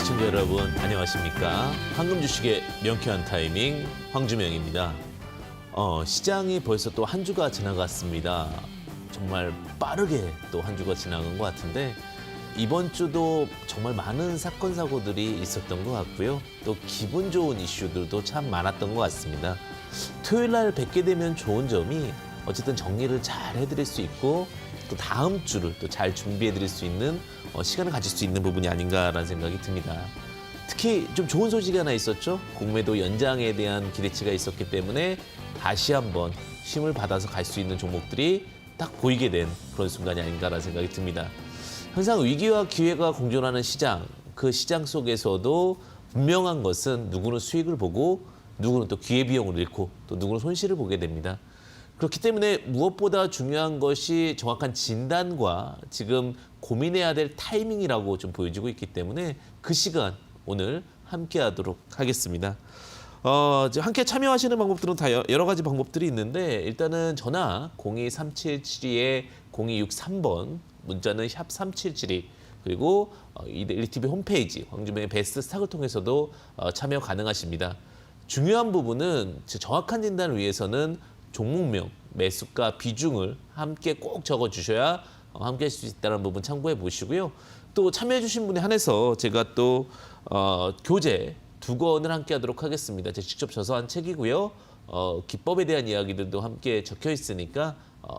시청자 여러분 안녕하십니까? 황금 주식의 명쾌한 타이밍 황주명입니다. 시장이 벌써 또 한 주가 지나갔습니다. 정말 빠르게 또 한 주가 지나간 것 같은데 이번 주도 정말 많은 사건 사고들이 있었던 것 같고요. 또 기분 좋은 이슈들도 참 많았던 것 같습니다. 토요일 날 뵙게 되면 좋은 점이 어쨌든 정리를 잘 해드릴 수 있고 또 다음 주를 또 잘 준비해드릴 수 있는 시간을 가질 수 있는 부분이 아닌가라는 생각이 듭니다. 특히 좀 좋은 소식이 하나 있었죠. 공매도 연장에 대한 기대치가 있었기 때문에 다시 한번 힘을 받아서 갈 수 있는 종목들이 딱 보이게 된 그런 순간이 아닌가라는 생각이 듭니다. 항상 위기와 기회가 공존하는 시장, 그 시장 속에서도 분명한 것은 누구는 수익을 보고 누구는 또 기회비용을 잃고 또 누구는 손실을 보게 됩니다. 그렇기 때문에 무엇보다 중요한 것이 정확한 진단과 지금 고민해야 될 타이밍이라고 좀 보여지고 있기 때문에 그 시간 오늘 함께 하도록 하겠습니다. 함께 참여하시는 방법들은 다 여러 가지 방법들이 있는데 일단은 전화 02377-0263번, 문자는 샵 3772, 그리고 1TV 홈페이지 황주명의 베스트 스탁을 통해서도 참여 가능하십니다. 중요한 부분은 정확한 진단을 위해서는 종목명, 매수가, 비중을 함께 꼭 적어주셔야 함께 할 수 있다는 부분 참고해 보시고요. 또 참여해 주신 분에 한해서 제가 또 교재 2권을 함께 하도록 하겠습니다. 제가 직접 저서한 책이고요. 기법에 대한 이야기들도 함께 적혀 있으니까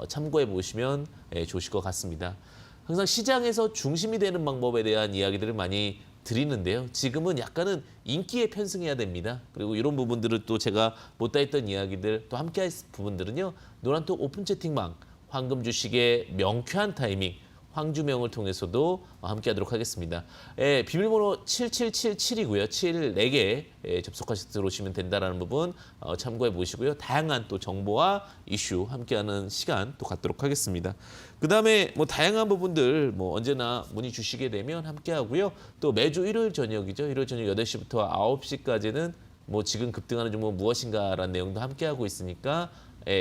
참고해 보시면 좋으실 것 같습니다. 항상 시장에서 중심이 되는 방법에 대한 이야기들을 많이 드리는데요. 지금은 약간은 인기에 편승해야 됩니다. 그리고 이런 부분들을 또 제가 못다 했던 이야기들 또 함께 할 부분들은요. 노란톡 오픈 채팅방, 황금 주식의 명쾌한 타이밍, 황주명을 통해서도 함께 하도록 하겠습니다. 비밀번호 7777이고요. 7 4개 접속하셔서 들어오시면 된다는 부분 참고해 보시고요. 다양한 또 정보와 이슈 함께하는 시간 또 갖도록 하겠습니다. 그다음에 다양한 부분들 언제나 문의 주시게 되면 함께 하고요. 또 매주 일요일 저녁이죠. 일요일 저녁 8시부터 9시까지는 지금 급등하는 종목 무엇인가라는 내용도 함께 하고 있으니까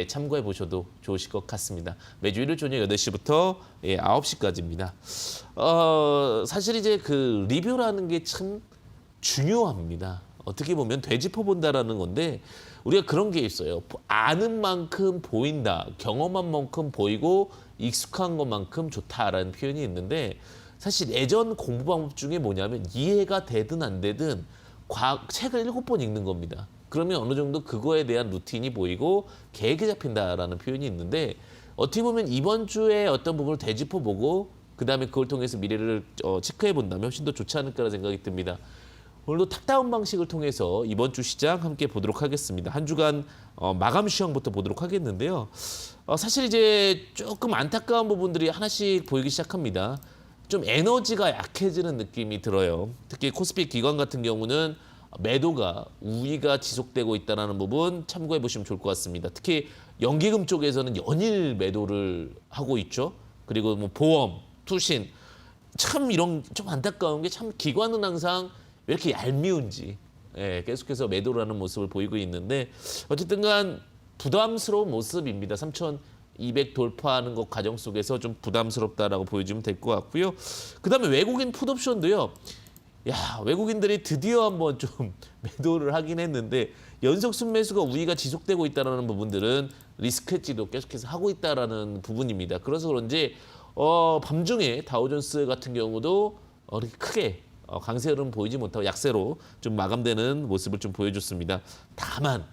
참고해 보셔도 좋으실 것 같습니다. 매주 일요일 저녁 8시부터 9시까지입니다. 사실 이제 그 리뷰라는 게 참 중요합니다. 어떻게 보면 되짚어 본다라는 건데 우리가 그런 게 있어요. 아는 만큼 보인다. 경험한 만큼 보이고 익숙한 것만큼 좋다라는 표현이 있는데 사실 예전 공부 방법 중에 뭐냐면 이해가 되든 안 되든 책을 7번 읽는 겁니다. 그러면 어느 정도 그거에 대한 루틴이 보이고 계획이 잡힌다라는 표현이 있는데 어떻게 보면 이번 주에 어떤 부분을 되짚어보고 그다음에 그걸 통해서 미래를 체크해 본다면 훨씬 더 좋지 않을까라는 생각이 듭니다. 오늘도 탑다운 방식을 통해서 이번 주 시장 함께 보도록 하겠습니다. 한 주간 마감 시황부터 보도록 하겠는데요. 사실 이제 조금 안타까운 부분들이 하나씩 보이기 시작합니다. 좀 에너지가 약해지는 느낌이 들어요. 특히 코스피 기관 같은 경우는 매도가 우위가 지속되고 있다는 부분 참고해 보시면 좋을 것 같습니다. 특히 연기금 쪽에서는 연일 매도를 하고 있죠. 그리고 보험, 투신 참 이런 좀 안타까운 게 참 기관은 항상 왜 이렇게 얄미운지 계속해서 매도를 하는 모습을 보이고 있는데 어쨌든 간 부담스러운 모습입니다. 3,200 돌파하는 것 과정 속에서 좀 부담스럽다라고 보여주면 될 것 같고요. 그다음에 외국인 풋옵션도요. 외국인들이 드디어 한번 좀 매도를 하긴 했는데 연속 순매수가 우위가 지속되고 있다는 부분들은 리스크 헤지도 계속해서 하고 있다는 부분입니다. 그래서 그런지 밤중에 다우존스 같은 경우도 그렇게 크게 강세 흐름 보이지 못하고 약세로 좀 마감되는 모습을 좀 보여줬습니다. 다만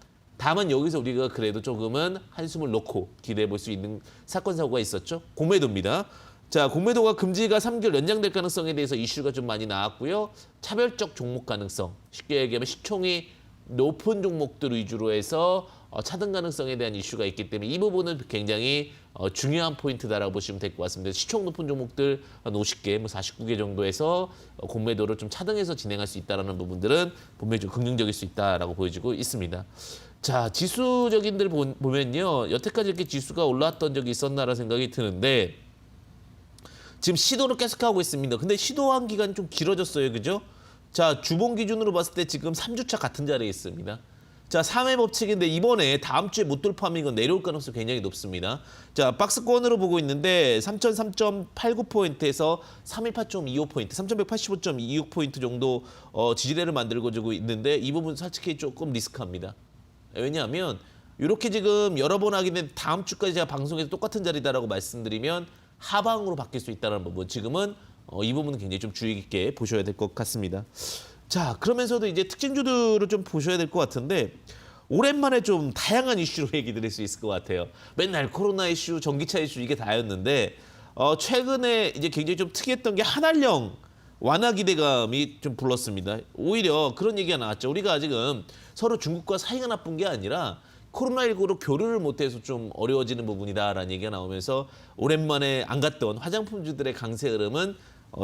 여기서 우리가 그래도 조금은 한숨을 놓고 기대해 볼 수 있는 사건 사고가 있었죠. 공매도입니다. 자, 공매도가 금지가 3개월 연장될 가능성에 대해서 이슈가 좀 많이 나왔고요. 차별적 종목 가능성, 쉽게 얘기하면 시총이 높은 종목들 위주로 해서 차등 가능성에 대한 이슈가 있기 때문에 이 부분은 굉장히 중요한 포인트다라고 보시면 될 것 같습니다. 시총 높은 종목들 한 50개, 49개 정도에서 공매도를 좀 차등해서 진행할 수 있다는 부분들은 분명히 좀 긍정적일 수 있다라고 보여지고 있습니다. 자, 지수적인들 보면요. 여태까지 이렇게 지수가 올라왔던 적이 있었나라는 생각이 드는데 지금 시도를 계속하고 있습니다. 근데 시도한 기간이 좀 길어졌어요. 그죠? 자, 주봉 기준으로 봤을 때 지금 3주차 같은 자리에 있습니다. 자, 3회 법칙인데 이번에 다음 주에 못 돌파하면 이건 내려올 가능성이 굉장히 높습니다. 자, 박스권으로 보고 있는데 3,003.89포인트에서 318.25포인트, 3,185.26포인트 정도 지지대를 만들고 주고 있는데 이 부분 솔직히 조금 리스크합니다. 왜냐하면 이렇게 지금 여러 번 하긴 했는데 다음 주까지 제가 방송에서 똑같은 자리다라고 말씀드리면 하방으로 바뀔 수 있다는 부분. 지금은 이 부분은 굉장히 좀 주의 깊게 보셔야 될 것 같습니다. 자, 그러면서도 이제 특징주들을 좀 보셔야 될 것 같은데 오랜만에 좀 다양한 이슈로 얘기 드릴 수 있을 것 같아요. 맨날 코로나 이슈, 전기차 이슈 이게 다였는데 최근에 이제 굉장히 좀 특이했던 게 한알령 완화 기대감이 좀 불렀습니다. 오히려 그런 얘기가 나왔죠. 우리가 지금 서로 중국과 사이가 나쁜 게 아니라 코로나19로 교류를 못해서 좀 어려워지는 부분이다라는 얘기가 나오면서 오랜만에 안 갔던 화장품주들의 강세 흐름은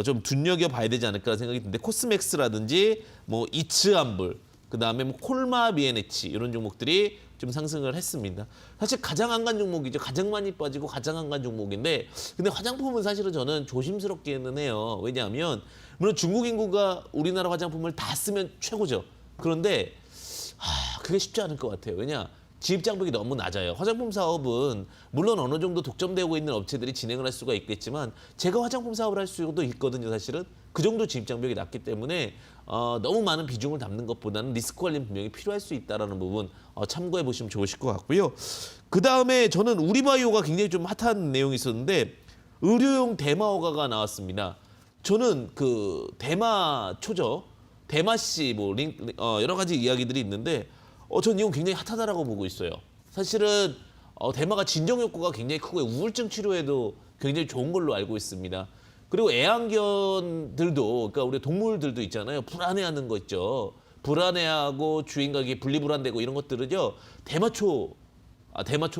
좀 눈여겨봐야 되지 않을까 생각이 드는데 코스맥스라든지 뭐 이츠암불, 그다음에 뭐 콜마 비에네치 이런 종목들이 좀 상승을 했습니다. 사실 가장 안 간 종목이죠. 가장 많이 빠지고 가장 안 간 종목인데 근데 화장품은 사실은 저는 조심스럽기는 해요. 왜냐하면 물론 중국 인구가 우리나라 화장품을 다 쓰면 최고죠. 그런데 그게 쉽지 않을 것 같아요. 왜냐? 진입 장벽이 너무 낮아요. 화장품 사업은 물론 어느 정도 독점되고 있는 업체들이 진행을 할 수가 있겠지만 제가 화장품 사업을 할 수도 있거든요. 사실은 그 정도 진입 장벽이 낮기 때문에 너무 많은 비중을 담는 것보다는 리스크 관리는 분명히 필요할 수 있다는 부분 참고해 보시면 좋으실 것 같고요. 그다음에 저는 우리바이오가 굉장히 좀 핫한 내용이 있었는데 의료용 대마호가가 나왔습니다. 저는 그 대마초죠. 대마씨 뭐 여러 가지 이야기들이 있는데 전 이건 굉장히 핫하다라고 보고 있어요. 사실은 대마가 진정 효과가 굉장히 크고 우울증 치료에도 굉장히 좋은 걸로 알고 있습니다. 그리고 애완견들도 그러니까 우리 동물들도 있잖아요. 불안해하는 거 있죠. 불안해하고 주인과 분리불안되고 이런 것들은요. 대마초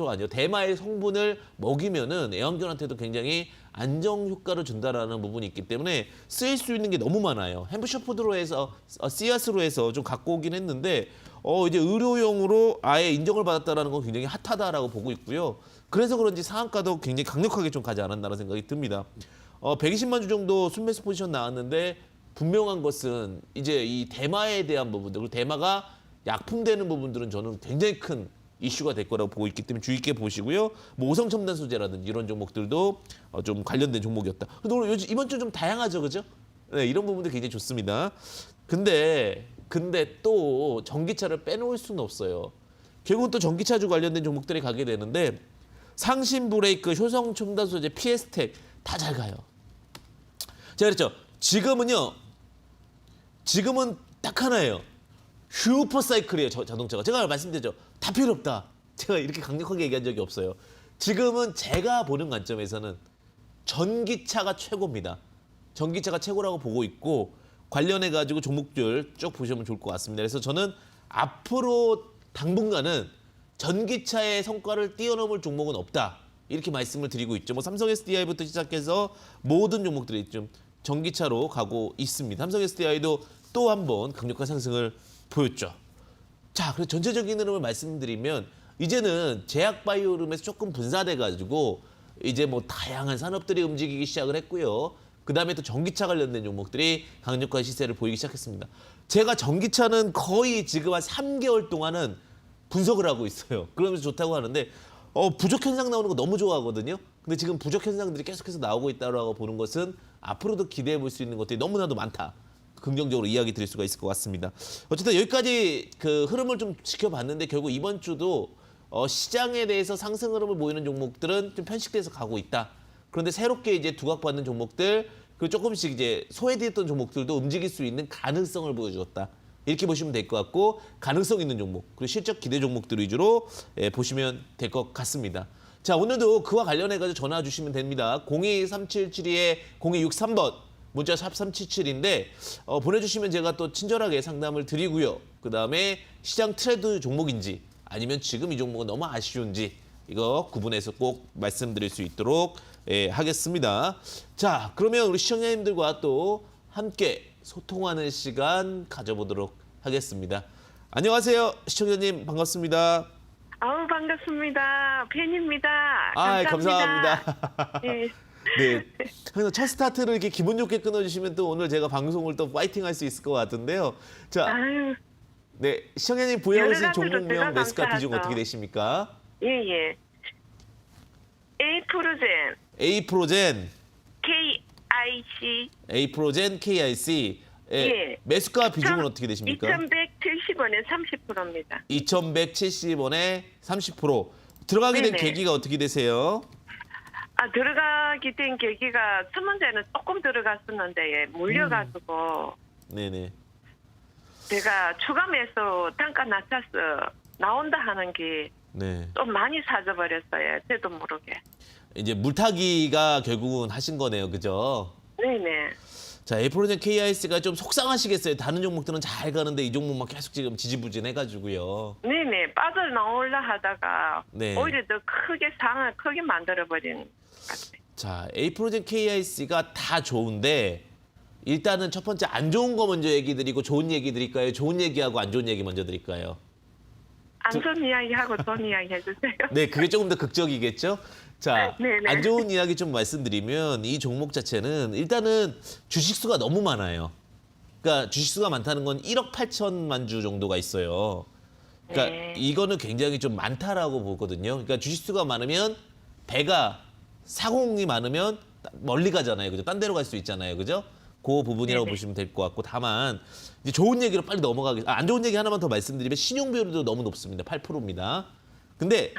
아니요. 대마의 성분을 먹이면은 애완견한테도 굉장히 안정 효과를 준다라는 부분이 있기 때문에 쓰일 수 있는 게 너무 많아요. 햄프셔푸드로 해서 씨앗으로 해서 좀 갖고 오긴 했는데 이제 의료용으로 아예 인정을 받았다라는 건 굉장히 핫하다라고 보고 있고요. 그래서 그런지 상한가도 굉장히 강력하게 좀 가지 않았나라는 생각이 듭니다. 120만 주 정도 순매수 포지션 나왔는데 분명한 것은 이제 이 대마에 대한 부분들, 그리고 대마가 약품되는 부분들은 저는 굉장히 큰 이슈가 될 거라고 보고 있기 때문에 주의 있게 보시고요. 뭐 오성첨단 소재라든지 이런 종목들도 좀 관련된 종목이었다. 근데 오늘 이번 주 좀 다양하죠, 그죠? 네, 이런 부분도 굉장히 좋습니다. 근데 또 전기차를 빼놓을 수는 없어요. 결국은 또 전기차주 관련된 종목들이 가게 되는데 상신 브레이크, 효성 첨단 소재, PS텍 다 잘 가요. 제가 그랬죠. 지금은 딱 하나예요. 슈퍼사이클이에요. 자동차가. 제가 말씀드렸죠. 다 필요 없다. 제가 이렇게 강력하게 얘기한 적이 없어요. 지금은 제가 보는 관점에서는 전기차가 최고입니다. 전기차가 최고라고 보고 있고 관련해가지고 종목들 쭉 보시면 좋을 것 같습니다. 그래서 저는 앞으로 당분간은 전기차의 성과를 뛰어넘을 종목은 없다. 이렇게 말씀을 드리고 있죠. 뭐 삼성 SDI부터 시작해서 모든 종목들이 좀 전기차로 가고 있습니다. 삼성 SDI도 또 한 번 강력한 상승을 보였죠. 자, 그래서 전체적인 흐름을 말씀드리면 이제는 제약바이오 흐름에서 조금 분사돼가지고 이제 뭐 다양한 산업들이 움직이기 시작을 했고요. 그다음에 또 전기차 관련된 종목들이 강력한 시세를 보이기 시작했습니다. 제가 전기차는 거의 지금 한 3개월 동안은 분석을 하고 있어요. 그러면서 좋다고 하는데 부족 현상 나오는 거 너무 좋아하거든요. 근데 지금 부족 현상들이 계속해서 나오고 있다고 보는 것은 앞으로도 기대해 볼 수 있는 것들이 너무나도 많다. 긍정적으로 이야기 드릴 수가 있을 것 같습니다. 어쨌든 여기까지 그 흐름을 좀 지켜봤는데 결국 이번 주도 시장에 대해서 상승 흐름을 보이는 종목들은 좀 편식돼서 가고 있다. 그런데 새롭게 이제 두각받는 종목들, 그리고 조금씩 이제 소외됐던 종목들도 움직일 수 있는 가능성을 보여주었다. 이렇게 보시면 될 것 같고 가능성 있는 종목, 그리고 실적 기대 종목들 위주로 보시면 될 것 같습니다. 자, 오늘도 그와 관련해가지고 전화 주시면 됩니다. 02372-0263번. 문자 샵 377인데 보내주시면 제가 또 친절하게 상담을 드리고요. 그다음에 시장 트렌드 종목인지 아니면 지금 이 종목은 너무 아쉬운지 이거 구분해서 꼭 말씀드릴 수 있도록 하겠습니다. 자, 그러면 우리 시청자님들과 또 함께 소통하는 시간 가져보도록 하겠습니다. 안녕하세요. 시청자님 반갑습니다. 아우 반갑습니다. 팬입니다. 감사합니다. 네. 네, 그래서 첫 스타트를 이렇게 기분 좋게 끊어주시면 또 오늘 제가 방송을 또 파이팅할 수 있을 것 같은데요. 자, 아유, 네, 시청자님 보유하고 여러 계신 가지로 종목명 제가 매수가 비중 감사하죠. 어떻게 되십니까? 예. 에이프로젠, A프로젠, KIC, A프로젠, KIC. 예. 매수가 비중은 어떻게 되십니까? 2,170원에 30%입니다. 2,170원에 30%. 들어가게 된 네네. 계기가 어떻게 되세요? 들어가게 된 계기가 첫 번째는 조금 들어갔었는데 물려가지고 네네. 제가 추가 매수 단가 낮춰서 나온다 하는 게 좀 네. 많이 사져버렸어요. 저도 모르게. 이제 물타기가 결국은 하신 거네요, 그죠? 네네. 자, 에이프로젠 KIC가 좀 속상하시겠어요. 다른 종목들은 잘 가는데 이 종목만 계속 지금 지지부진해가지고요. 네네. 빠져나올라 하다가 네. 오히려 더 크게 상을 크게 만들어버린 것 같아요. 자, 에이프로젠 KIC가 다 좋은데 일단은 첫 번째 안 좋은 거 먼저 얘기 드리고 좋은 얘기 드릴까요? 좋은 얘기하고 안 좋은 얘기 먼저 드릴까요? 안 좋은 이야기하고 좋은 이야기 해주세요. 네, 그게 조금 더 극적이겠죠? 자, 네네. 안 좋은 이야기 좀 말씀드리면 이 종목 자체는 일단은 주식수가 너무 많아요. 그러니까 주식수가 많다는 건 1억 8천만 주 정도가 있어요. 그러니까 네. 이거는 굉장히 좀 많다라고 보거든요. 그러니까 주식수가 많으면 배가 사공이 많으면 멀리 가잖아요. 그죠? 딴 데로 갈 수 있잖아요. 그죠? 그 부분이라고 네네. 보시면 될 것 같고 다만 이제 좋은 얘기로 빨리 넘어가겠습니다. 안 좋은 얘기 하나만 더 말씀드리면 신용 비율도 너무 높습니다. 8%입니다. 근데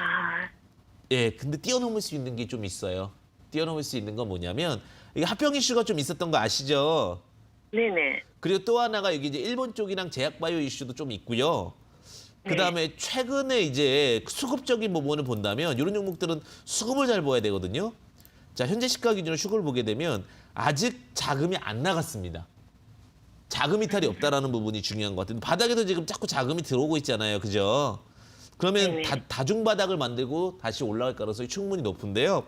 근데 뛰어넘을 수 있는 게 좀 있어요. 뛰어넘을 수 있는 건 뭐냐면 이게 합병 이슈가 좀 있었던 거 아시죠? 네네. 그리고 또 하나가 여기 이제 일본 쪽이랑 제약바이오 이슈도 좀 있고요. 그다음에 최근에 이제 수급적인 부분을 본다면 이런 종목들은 수급을 잘 봐야 되거든요. 자, 현재 시가 기준으로 수급을 보게 되면 아직 자금이 안 나갔습니다. 자금 이탈이 없다라는 부분이 중요한 것 같은데 바닥에도 지금 자꾸 자금이 들어오고 있잖아요. 그죠? 그러면 네네. 다중바닥을 만들고 다시 올라갈 가능성이 충분히 높은데요.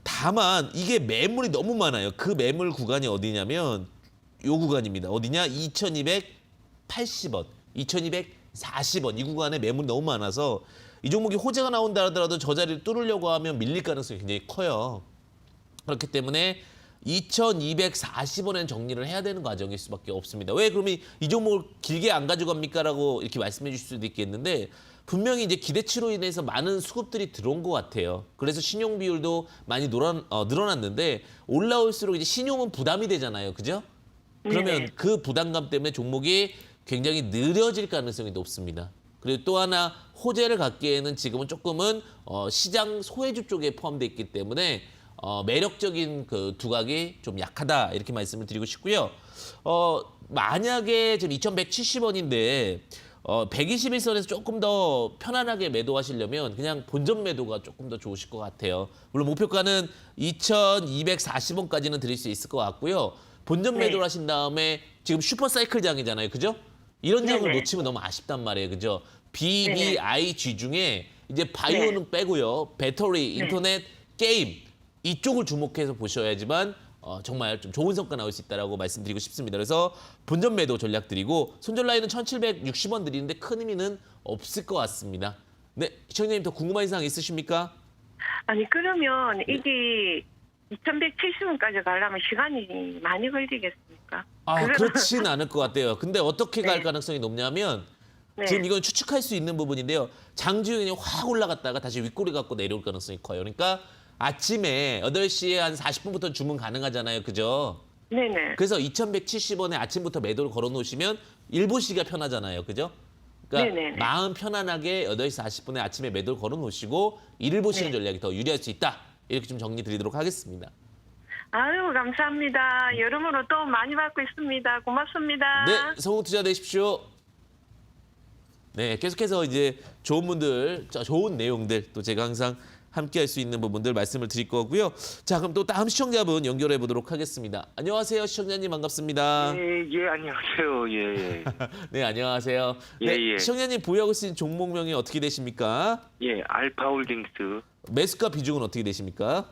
다만 이게 매물이 너무 많아요. 그 매물 구간이 어디냐면 요 구간입니다. 어디냐? 2280원, 2240원 이 구간에 매물이 너무 많아서 이 종목이 호재가 나온다 하더라도 저 자리를 뚫으려고 하면 밀릴 가능성이 굉장히 커요. 그렇기 때문에 2240원엔 정리를 해야 되는 과정일 수밖에 없습니다. 왜 그러면 이 종목을 길게 안 가져갑니까? 라고 이렇게 말씀해 주실 수도 있겠는데 분명히 이제 기대치로 인해서 많은 수급들이 들어온 것 같아요. 그래서 신용 비율도 많이 늘어났는데 올라올수록 이제 신용은 부담이 되잖아요. 그죠? 그러면 네네. 그 부담감 때문에 종목이 굉장히 느려질 가능성이 높습니다. 그리고 또 하나 호재를 갖기에는 지금은 조금은 시장 소외주 쪽에 포함되어 있기 때문에 매력적인 그 두각이 좀 약하다 이렇게 말씀을 드리고 싶고요. 만약에 지금 2,170원인데 121선에서 조금 더 편안하게 매도하시려면 그냥 본전 매도가 조금 더 좋으실 것 같아요. 물론 목표가는 2,240원까지는 드릴 수 있을 것 같고요. 본전 네. 매도를 하신 다음에 지금 슈퍼사이클 장이잖아요. 그죠? 이런 장을 네네. 놓치면 너무 아쉽단 말이에요. 그죠? BBIG 중에 이제 바이오는 네. 빼고요. 배터리, 인터넷, 게임 이쪽을 주목해서 보셔야지만 정말 좀 좋은 성과 나올 수 있다라고 말씀드리고 싶습니다. 그래서 본전 매도 전략 드리고 손절 라인은 1,760원 드리는데 큰 의미는 없을 것 같습니다. 네, 시청자님 더 궁금한 사항 있으십니까? 아니 그러면 이게 2,170원까지 가려면 시간이 많이 걸리겠습니까? 그렇진 않을 것 같아요. 근데 어떻게 갈 네. 가능성이 높냐면 네. 지금 이건 추측할 수 있는 부분인데요. 장중에 확 올라갔다가 다시 윗꼬리 갖고 내려올 가능성이 커요. 그러니까 아침에 8시에 한 40분부터 주문 가능하잖아요. 그죠? 네네. 그래서 2,170원에 아침부터 매도를 걸어 놓으시면 일보시기가 편하잖아요. 그죠? 그러니까 네네네. 마음 편안하게 8시 40분에 아침에 매도를 걸어 놓으시고 일을 보시는 네. 전략이 더 유리할 수 있다. 이렇게 좀 정리 드리도록 하겠습니다. 아유 감사합니다. 여러모로 또 많이 받고 있습니다. 고맙습니다. 네, 성공 투자 되십시오. 네, 계속해서 이제 좋은 분들, 좋은 내용들 또 제가 항상 함께 할 수 있는 부분들 말씀을 드릴 거고요. 자, 그럼 또 다음 시청자분 연결해 보도록 하겠습니다. 안녕하세요, 시청자님 반갑습니다. 예, 안녕하세요. 예. 네, 안녕하세요. 예, 네, 예. 시청자님 보유하고 있는 종목명이 어떻게 되십니까? 예, 알파홀딩스 매수가 비중은 어떻게 되십니까?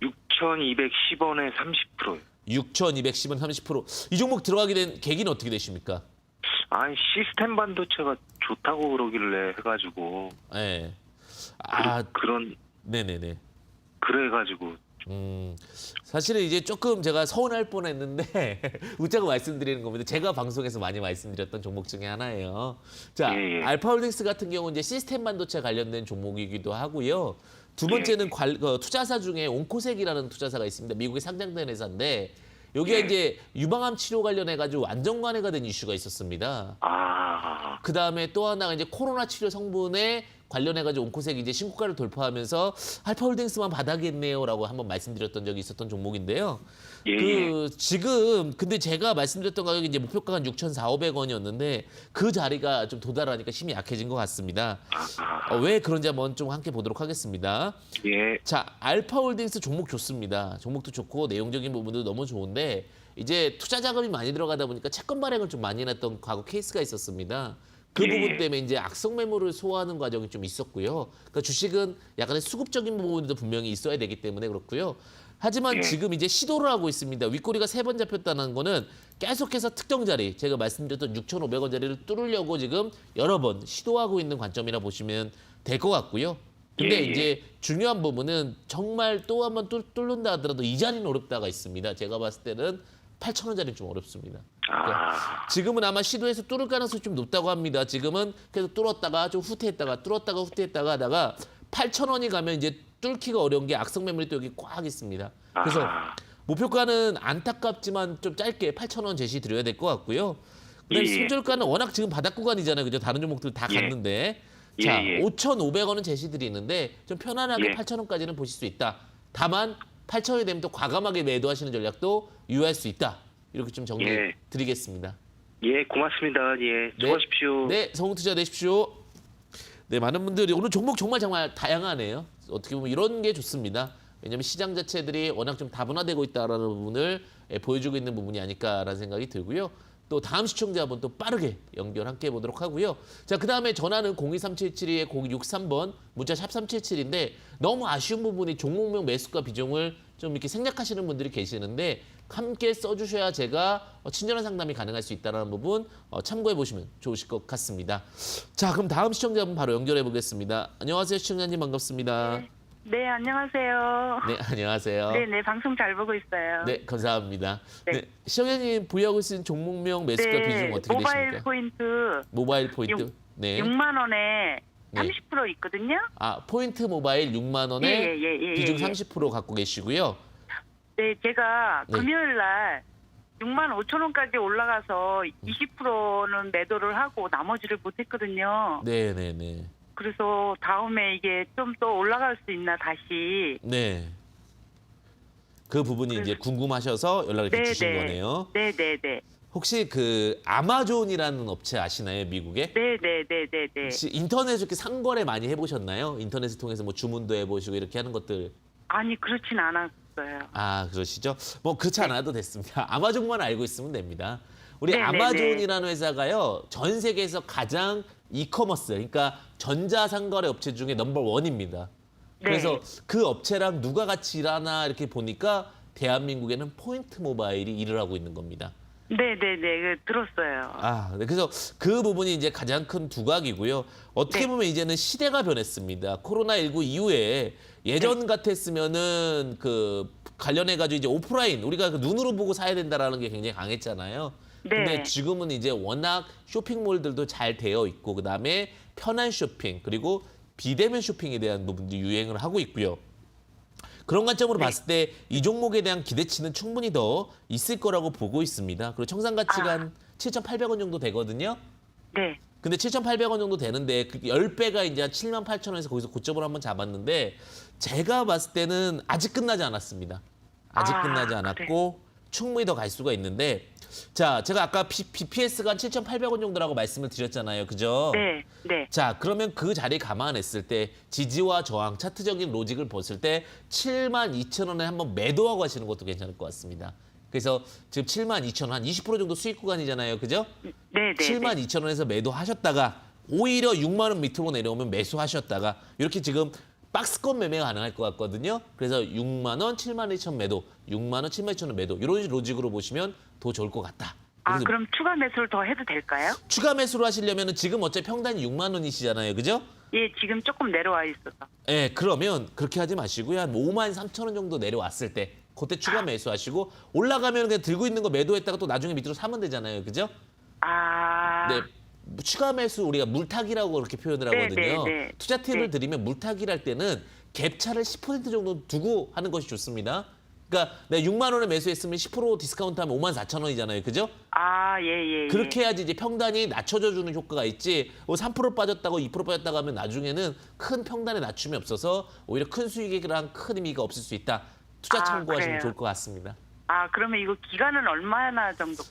6,210원에 30%요. 6,210원 30%. 이 종목 들어가게 된 계기는 어떻게 되십니까? 아니, 시스템 반도체가 좋다고 그러길래 해가지고. 네. 그런, 네네네. 그래가지고 사실은 이제 조금 제가 서운할 뻔했는데 웃자고 말씀드리는 겁니다. 제가 방송에서 많이 말씀드렸던 종목 중에 하나예요. 자, 예, 예. 알파홀딩스 같은 경우는 이제 시스템 반도체 관련된 종목이기도 하고요. 두 번째는 투자사 중에 온코색이라는 투자사가 있습니다. 미국에 상장된 회사인데 여기가 이제 유방암 치료 관련해 가지고 완전 관해가 된 이슈가 있었습니다. 그 다음에 또 하나가 이제 코로나 치료 성분에 관련해가지고 온코색이 이제 신고가를 돌파하면서 알파홀딩스만 바닥이겠네요라고 한번 말씀드렸던 적이 있었던 종목인데요. 예. 지금 근데 제가 말씀드렸던 가격이 이제 목표가가 6,400원이었는데 그 자리가 좀 도달하니까 힘이 약해진 것 같습니다. 왜 그런지 한번 좀 함께 보도록 하겠습니다. 예. 자, 알파홀딩스 종목 좋습니다. 종목도 좋고 내용적인 부분도 너무 좋은데 이제 투자 자금이 많이 들어가다 보니까 채권 발행을 좀 많이 했던 과거 케이스가 있었습니다. 그 부분 때문에 이제 악성 매물을 소화하는 과정이 좀 있었고요. 그러니까 주식은 약간의 수급적인 부분도 분명히 있어야 되기 때문에 그렇고요. 하지만 지금 이제 시도를 하고 있습니다. 윗꼬리가 3번 잡혔다는 거는 계속해서 특정 자리, 제가 말씀드렸던 6,500원 자리를 뚫으려고 지금 여러 번 시도하고 있는 관점이라 보시면 될 것 같고요. 근데 이제 중요한 부분은 정말 또 한번 뚫는다 하더라도 이 자리는 어렵다가 있습니다. 제가 봤을 때는 8,000원짜리는 좀 어렵습니다. 그러니까 지금은 아마 시도해서 뚫을 가능성이 좀 높다고 합니다. 지금은 계속 뚫었다가 좀 후퇴했다가 하다가 8,000원이 가면 이제 뚫기가 어려운 게 악성 매물이 또 여기 꽉 있습니다. 그래서 목표가는 안타깝지만 좀 짧게 8,000원 제시 드려야 될 것 같고요. 그다음에 손절가는 워낙 지금 바닥 구간이잖아요. 그죠? 다른 종목들 다 갔는데. 자, 5,500원은 제시 드리는데 좀 편안하게 8,000원까지는 보실 수 있다. 다만 8,000원이 되면 또 과감하게 매도하시는 전략도 유효할 수 있다. 이렇게 좀 정리 드리겠습니다. 예, 고맙습니다. 예, 수고하십시오. 네, 성투자 되십시오. 네, 많은 분들이 오늘 종목 정말 다양하네요. 어떻게 보면 이런 게 좋습니다. 왜냐하면 시장 자체들이 워낙 좀 다분화되고 있다라는 부분을 보여주고 있는 부분이 아닐까라는 생각이 들고요. 또 다음 시청자분 또 빠르게 연결 함께 해보도록 하고요. 자, 그 다음에 전화는 02377에 0263번 문자 샵 377인데 너무 아쉬운 부분이 종목명 매수가 비중을 좀 이렇게 생략하시는 분들이 계시는데 함께 써주셔야 제가 친절한 상담이 가능할 수 있다는 부분 참고해 보시면 좋으실 것 같습니다. 자, 그럼 다음 시청자분 바로 연결해 보겠습니다. 안녕하세요, 시청자님 반갑습니다. 네, 안녕하세요. 네, 안녕하세요. 네, 방송 잘 보고 있어요. 네, 감사합니다. 네. 네, 시청자님 보유하고 있는 종목명 매수가 비중 어떻게 모바일 되십니까? 포인트 모바일 포인트. 네. 6만 원에 네. 30% 있거든요. 포인트 모바일 6만 원에 비중 예. 30% 갖고 계시고요. 네, 제가 네. 금요일 날 6만 5천 원까지 올라가서 20%는 매도를 하고 나머지를 못 했거든요. 네, 네, 네. 그래서 다음에 이게 좀 더 올라갈 수 있나 다시. 네. 그 부분이 이제 궁금하셔서 연락을 이렇게 주신 거네요. 네. 혹시 그 아마존이라는 업체 아시나요, 미국에? 네. 혹시 인터넷 이렇게 상거래 많이 해보셨나요? 인터넷을 통해서 뭐 주문도 해보시고 이렇게 하는 것들. 아니, 그렇진 않았어요. 아, 그러시죠? 뭐 그렇지 않아도 됐습니다. 아마존만 알고 있으면 됩니다. 우리 네, 아마존이라는 회사가요, 전 세계에서 가장 이커머스, 그러니까 전자상거래 업체 중에 넘버1입니다. 그래서 그 업체랑 누가 같이 일하나 이렇게 보니까 대한민국에는 포인트 모바일이 일을 하고 있는 겁니다. 네, 들었어요. 네. 그래서 그 부분이 이제 가장 큰 두각이고요. 어떻게 보면 이제는 시대가 변했습니다. 코로나19 이후에 예전 같았으면은 그 관련해가지고 이제 오프라인, 우리가 그 눈으로 보고 사야 된다라는 게 굉장히 강했잖아요. 근데 지금은 이제 워낙 쇼핑몰들도 잘 되어 있고, 그 다음에 편한 쇼핑, 그리고 비대면 쇼핑에 대한 부분도 유행을 하고 있고요. 그런 관점으로 봤을 때 이 종목에 대한 기대치는 충분히 더 있을 거라고 보고 있습니다. 그리고 청산 가치가 한 7,800원 정도 되거든요. 네. 근데 7,800원 정도 되는데 그 10배가 이제 78,000원에서 거기서 고점을 한번 잡았는데 제가 봤을 때는 아직 끝나지 않았습니다. 아직 끝나지 않았고 충분히 더 갈 수가 있는데, 자, 제가 아까 BPS가 한 7,800원 정도라고 말씀을 드렸잖아요. 그죠? 네. 자, 그러면 그 자리 감안했을 때 지지와 저항, 차트적인 로직을 봤을 때 72,000원에 한번 매도하고 하시는 것도 괜찮을 것 같습니다. 그래서 지금 72,000원, 한 20% 정도 수익 구간이잖아요. 그죠? 네. 72,000원에서 매도하셨다가 오히려 6만 원 밑으로 내려오면 매수하셨다가 이렇게 지금 박스권 매매가 가능할 것 같거든요. 그래서 6만 원, 7만 2천 매도, 6만 원, 7만 2천 원 매도 이런 로직으로 보시면 더 좋을 것 같다. 아, 그래서 그럼 추가 매수를 더 해도 될까요? 추가 매수를 하시려면 지금 어차피 평단이 6만 원이시잖아요. 그죠? 예, 지금 조금 내려와 있어서. 예, 그러면 그렇게 하지 마시고요. 한 5만 3천 원 정도 내려왔을 때 그때 추가 매수하시고 올라가면 그냥 들고 있는 거 매도했다가 또 나중에 밑으로 사면 되잖아요. 그죠? 아, 네. 추가 매수 우리가 물타기라고 그렇게 표현을 하거든요. 네. 투자 팁을 네. 드리면 물타기를 때는 갭차를 10% 정도 두고 하는 것이 좋습니다. 그러니까 내가 6만 원에 매수했으면 10% 디스카운트 하면 5만 4천 원이잖아요. 그죠? 아, 예. 그렇게 해야지 이제 평단이 낮춰져 주는 효과가 있지. 3% 빠졌다고 2% 빠졌다고 하면 나중에는 큰 평단에 낮춤이 없어서 오히려 큰 수익이랑 큰 의미가 없을 수 있다. 투자 아, 참고하시면 그래요? 좋을 것 같습니다. 아, 그러면 이거 기간은 얼마나 정도?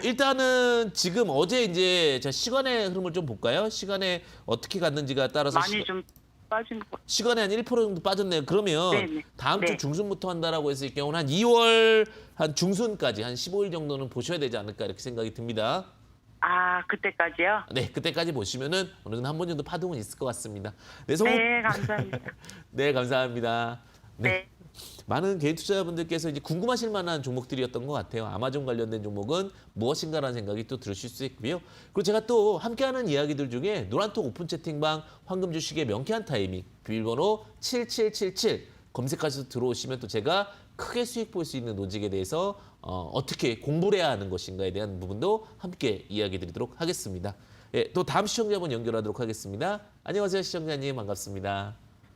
일단은 지금 어제 이제 자 시간의 흐름을 좀 볼까요? 시간에 어떻게 갔는지가 따라서 많이 좀 빠진 거. 시간에 한 1% 정도 빠졌네요. 그러면 네네. 다음 주 네. 중순부터 한다라고 했을 경우는 한 2월 한 중순까지 한 15일 정도는 보셔야 되지 않을까 이렇게 생각이 듭니다. 아, 그때까지요? 네, 그때까지 보시면은 어느 정도 한 번 정도 파동은 있을 것 같습니다. 네, 네, 감사합니다. 네, 감사합니다. 네. 많은 개인 투자자분들께서 이제 궁금하실 만한 종목들이었던 것 같아요. 아마존 관련된 종목은 무엇인가라는 생각이 또 들으실 수 있고요. 그리고 제가 또 함께하는 이야기들 중에 노란톡 오픈 채팅방 황금 주식의 명쾌한 타이밍 비밀번호 7777 검색하셔서 들어오시면 또 제가 크게 수익 볼 수 있는 노직에 대해서 어떻게 공부를 해야 하는 것인가에 대한 부분도 함께 이야기 드리도록 하겠습니다. 예, 또 다음 시청자분 연결하도록 하겠습니다. 안녕하세요, 시청자님. 반갑습니다.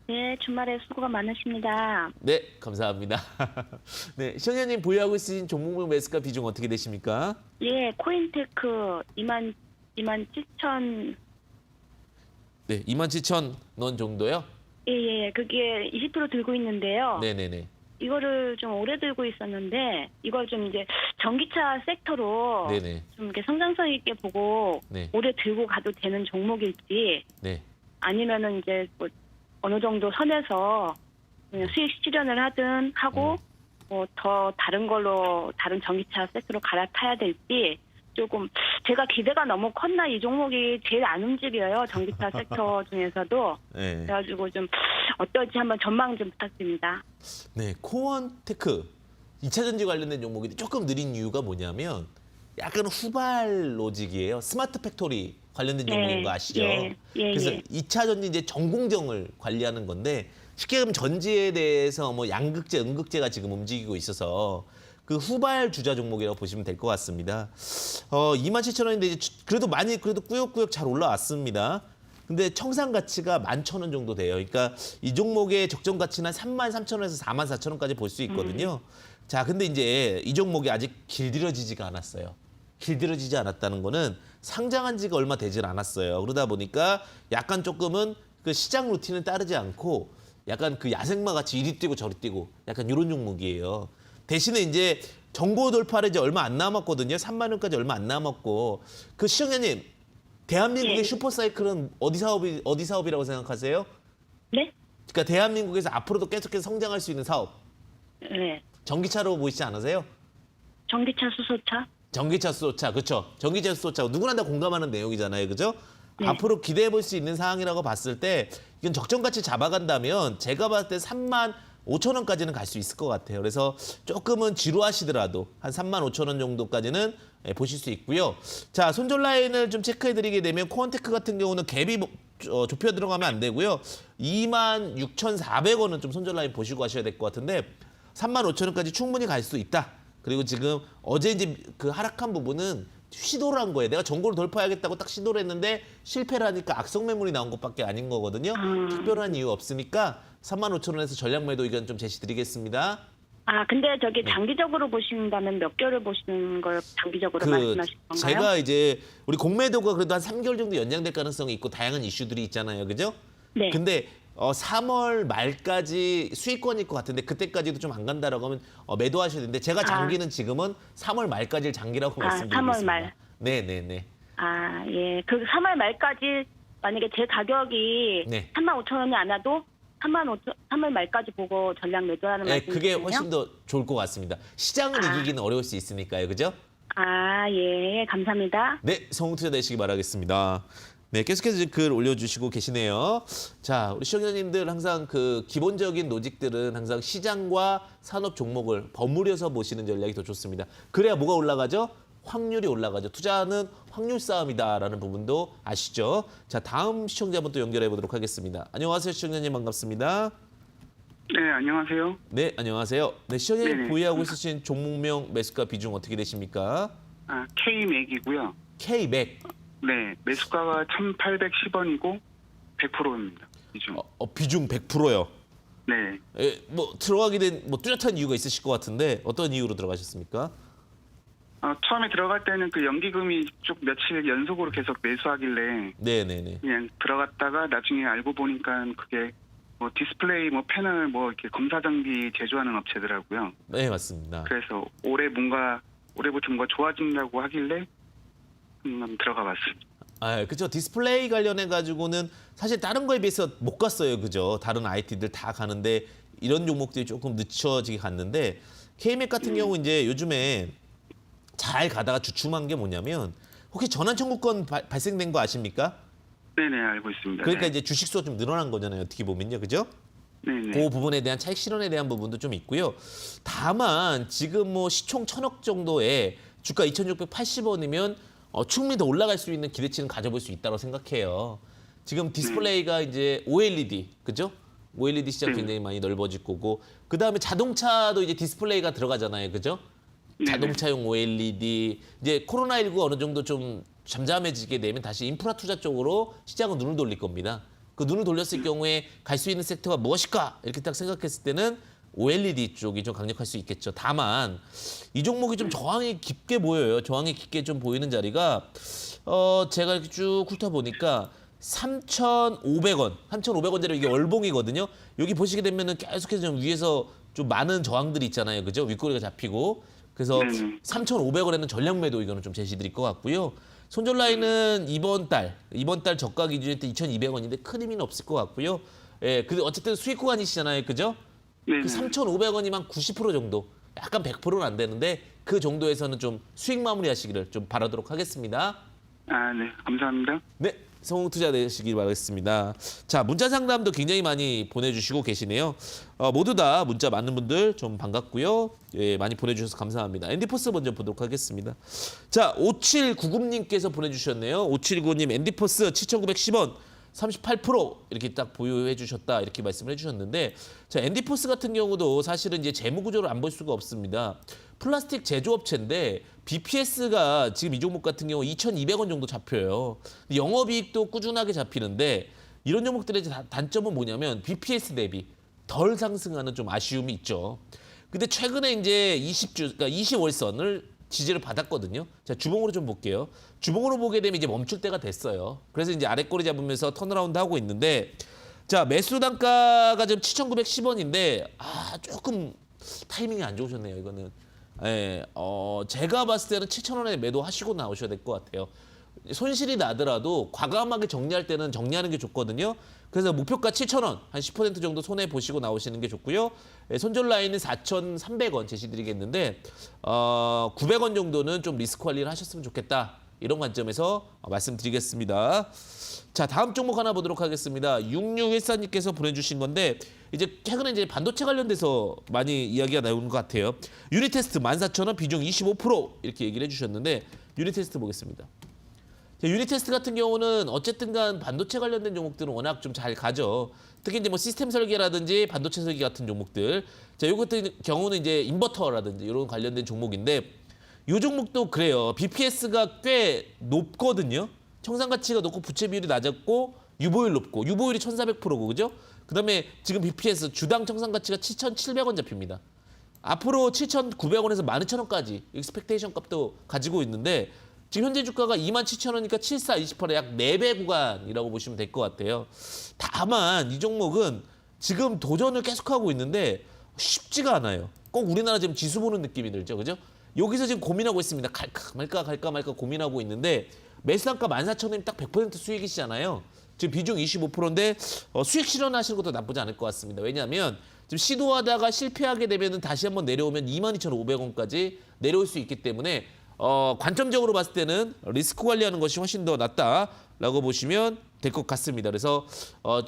네, 주말에 수고가 많으십니다. 네, 감사합니다. 네, 시청자님 보유하고 있으신 종목명 매수가 비중 어떻게 되십니까? 예, 코인테크 27,000, 네, 27,000원 정도요? 예, 그게 20% 들고 있는데요. 네네네. 이거를 좀 오래 들고 있었는데, 이걸 좀 이제 전기차 섹터로 네네. 좀 이렇게 성장성 있게 보고 네. 오래 들고 가도 되는 종목일지, 네. 아니면은 이제 뭐 어느 정도 선에서 그냥 수익 실현을 하든 하고, 뭐 더 다른 걸로, 다른 전기차 섹터로 갈아타야 될지, 조금 제가 기대가 너무 컸나 이 종목이 제일 안 움직여요. 전기차 섹터 중에서도. 네. 그래가지고 좀 어떨지 한번 전망 좀 부탁드립니다. 네, 코원테크 2차 전지 관련된 종목인데 조금 느린 이유가 뭐냐면 약간 후발 로직이에요. 스마트 팩토리 관련된 종목인 거 아시죠? 그래서 2차 전지 이제 전공정을 관리하는 건데 쉽게 말하면 전지에 대해서 뭐 양극재, 음극재가 지금 움직이고 있어서 그 후발 주자 종목이라고 보시면 될 것 같습니다. 27,000원인데 이제 그래도 많이 그래도 꾸역꾸역 잘 올라왔습니다. 근데 청산 가치가 11,000원 정도 돼요. 그러니까 이 종목의 적정 가치는 33,000원에서 44,000원까지 볼 수 있거든요. 자, 근데 이제 이 종목이 아직 길들여지지가 않았어요. 길들여지지 않았다는 거는 상장한 지가 얼마 되질 않았어요. 그러다 보니까 약간 조금은 그 시장 루틴을 따르지 않고 약간 그 야생마 같이 이리 뛰고 저리 뛰고 약간 이런 종목이에요. 대신에 이제 정고 돌파를 이제 얼마 안 남았거든요. 3만 원까지 얼마 안 남았고. 그 시청자님, 대한민국의 슈퍼사이클은 어디 사업이라고 생각하세요? 네? 그러니까 대한민국에서 앞으로도 계속해서 성장할 수 있는 사업. 네. 전기차로 보이지 않으세요? 전기차, 수소차? 전기차, 수소차, 그렇죠. 전기차, 수소차 누구나 다 공감하는 내용이잖아요, 그죠? 앞으로 기대해 볼 수 있는 사항이라고 봤을 때 이건 적정가치 잡아간다면 제가 봤을 때 35,000원까지는 갈 수 있을 것 같아요. 그래서 조금은 지루하시더라도 한 35,000원 정도까지는 보실 수 있고요. 자, 손절 라인을 좀 체크해드리게 되면 코언테크 같은 경우는 갭이 좁혀 들어가면 안 되고요. 26,400원은 좀 손절 라인 보시고 하셔야 될 것 같은데 35,000원까지 충분히 갈 수 있다. 그리고 지금 어제 이제 그 하락한 부분은 시도를 한 거예요. 내가 전고를 돌파해야겠다고 딱 시도를 했는데 실패를 하니까 악성 매물이 나온 것밖에 아닌 거거든요. 특별한 이유 없으니까 35,000원에서 전략 매도 의견 좀 제시드리겠습니다. 아, 근데 저기 장기적으로 보신다면 몇 개월을 보시는 걸 장기적으로 말씀하신 건가요? 제가 이제 우리 공매도가 그래도 한 3개월 정도 연장될 가능성이 있고 다양한 이슈들이 있잖아요. 그죠? 네. 근데 3월 말까지 수익권일 것 같은데 그때까지도 좀 안 간다라고 하면 매도하셔야 되는데 제가 장기는 지금은 3월 말까지를 장기라고 말씀드리고 3월 말. 네네네. 아, 예. 그 3월 말까지 만약에 제 가격이 네. 35,000원이 안 와도 3월 말까지 보고 전략 매도하는 네, 그게 말씀이시군요. 훨씬 더 좋을 것 같습니다. 시장을 이기기는 어려울 수 있으니까요. 그죠? 아, 예. 감사합니다. 네, 성투자 되시기 바라겠습니다. 네, 계속해서 글 올려주시고 계시네요. 자, 우리 시청자님들 항상 그 기본적인 노직들은 항상 시장과 산업 종목을 버무려서 보시는 전략이 더 좋습니다. 그래야 뭐가 올라가죠? 확률이 올라가죠. 투자는 확률 싸움이다라는 부분도 아시죠? 자, 다음 시청자 한번 또 연결해 보도록 하겠습니다. 안녕하세요, 시청자님 반갑습니다. 네, 안녕하세요. 네, 안녕하세요. 네, 시청자님 네네. 보유하고 있으신 종목명 매수가 비중 어떻게 되십니까? K맥이고요. K맥. 네, 매수가가 1,810원이고 100%입니다. 비중. 비중 100%요. 네. 뭐 들어가게 된 뭐 뚜렷한 이유가 있으실 것 같은데 어떤 이유로 들어가셨습니까? 처음에 들어갈 때는 그 연기금이 쭉 며칠 연속으로 계속 매수하길래 네네네. 그냥 들어갔다가 나중에 알고 보니까 그게 뭐 디스플레이, 뭐 패널, 뭐 이렇게 검사 장비 제조하는 업체더라고요. 네, 맞습니다. 그래서 올해부터 뭔가 좋아진다고 하길래 한번 들어가 봤습니다. 그죠. 디스플레이 관련해 가지고는 사실 다른 거에 비해서 못 갔어요, 그죠. 다른 IT들 다 가는데 이런 종목들이 조금 늦춰지게 갔는데 K맥 같은 경우 이제 요즘에 잘 가다가 주춤한 게 뭐냐면 혹시 전환 청구권 발생된 거 아십니까? 네네, 알고 있습니다. 그러니까 네. 이제 주식 수가 좀 늘어난 거잖아요. 어떻게 보면요, 그죠? 네네. 그 부분에 대한 차익 실현에 대한 부분도 좀 있고요. 다만 지금 뭐 시총 1,000억 정도에 주가 2,680원이면 충분히 더 올라갈 수 있는 기대치는 가져볼 수 있다고 생각해요. 지금 디스플레이가 이제 OLED, 그죠? OLED 시장 굉장히 많이 넓어질 거고 그 다음에 자동차도 이제 디스플레이가 들어가잖아요, 그죠? 자동차용 OLED 이제 코로나19가 어느 정도 좀 잠잠해지게 되면 다시 인프라 투자 쪽으로 시장은 눈을 돌릴 겁니다. 그 눈을 돌렸을 경우에 갈 수 있는 섹터가 무엇일까 이렇게 딱 생각했을 때는 OLED 쪽이 좀 강력할 수 있겠죠. 다만 이 종목이 좀 저항이 깊게 보여요. 저항이 깊게 좀 보이는 자리가 제가 이렇게 쭉 훑어보니까 3,500원, 3,500원짜리 이게 월봉이거든요. 여기 보시게 되면은 계속해서 좀 위에서 좀 많은 저항들이 있잖아요, 그죠? 윗꼬리가 잡히고 그래서 3,500원에는 전량 매도 이거는 좀 제시드릴 것 같고요. 손절 라인은 이번 달 저가 기준일 때 2,200원인데 큰 의미는 없을 것 같고요. 예, 그 어쨌든 수익 구간이시잖아요, 그죠? 네네. 그 3,500원이면 90% 정도, 약간 100%는 안 되는데 그 정도에서는 좀 수익 마무리하시기를 좀 바라도록 하겠습니다. 네, 감사합니다. 네, 성공 투자 되시길 바라겠습니다. 자, 문자 상담도 굉장히 많이 보내주시고 계시네요. 모두 다 문자 많은 분들 좀 반갑고요. 예, 많이 보내주셔서 감사합니다. 앤디포스 먼저 보도록 하겠습니다. 자, 5799님께서 보내주셨네요. 5799님 앤디포스 7,910원. 38% 이렇게 딱 보유해 주셨다 이렇게 말씀을 해주셨는데 자 앤디포스 같은 경우도 사실은 이제 재무 구조를 안 볼 수가 없습니다. 플라스틱 제조업체인데 BPS가 지금 이 종목 같은 경우 2,200원 정도 잡혀요. 영업이익도 꾸준하게 잡히는데 이런 종목들의 단점은 뭐냐면 BPS 대비 덜 상승하는 좀 아쉬움이 있죠. 근데 최근에 이제 그러니까 20월선을 지지를 받았거든요. 자, 주봉으로 좀 볼게요. 주봉으로 보게 되면 이제 멈출 때가 됐어요. 그래서 이제 아래 꼬리 잡으면서 턴어라운드 하고 있는데 자, 매수 단가가 지금 7,910원인데 조금 타이밍이 안 좋으셨네요, 이거는. 예, 제가 봤을 때는 7,000원에 매도하시고 나오셔야 될 것 같아요. 손실이 나더라도 과감하게 정리할 때는 정리하는 게 좋거든요. 그래서 목표가 7,000원, 한 10% 정도 손해 보시고 나오시는 게 좋고요. 손절 라인은 4,300원 제시드리겠는데 900원 정도는 좀 리스크 관리를 하셨으면 좋겠다. 이런 관점에서 말씀드리겠습니다. 자, 다음 종목 하나 보도록 하겠습니다. 6614님께서 보내주신 건데 이제 최근에 이제 반도체 관련돼서 많이 이야기가 나오는 것 같아요. 유니테스트 14,000원 비중 25% 이렇게 얘기를 해주셨는데 유니테스트 보겠습니다. 자, 유니테스트 같은 경우는 어쨌든 간 반도체 관련된 종목들은 워낙 좀 잘 가죠. 특히 이제 뭐 시스템 설계라든지 반도체 설계 같은 종목들. 자, 요 같은 경우는 이제 인버터라든지 이런 관련된 종목인데 요 종목도 그래요. BPS가 꽤 높거든요. 청산 가치가 높고 부채 비율이 낮았고 유보율 높고 유보율이 1,400%고 그죠? 그다음에 지금 BPS 주당 청산 가치가 7,700원 잡힙니다. 앞으로 7,900원에서 12,000원까지 익스펙테이션 값도 가지고 있는데 지금 현재 주가가 27,000원이니까 74, 28의 약 4배 구간이라고 보시면 될 것 같아요. 다만 이 종목은 지금 도전을 계속하고 있는데 쉽지가 않아요. 꼭 우리나라 지금 지수 보는 느낌이 들죠. 그죠? 여기서 지금 고민하고 있습니다. 갈까 말까 고민하고 있는데 매수 단가 14,000원이면 딱 100% 수익이시잖아요. 지금 비중 25%인데 수익 실현하시는 것도 나쁘지 않을 것 같습니다. 왜냐하면 지금 시도하다가 실패하게 되면 다시 한번 내려오면 22,500원까지 내려올 수 있기 때문에 관점적으로 봤을 때는 리스크 관리하는 것이 훨씬 더 낫다라고 보시면 될 것 같습니다. 그래서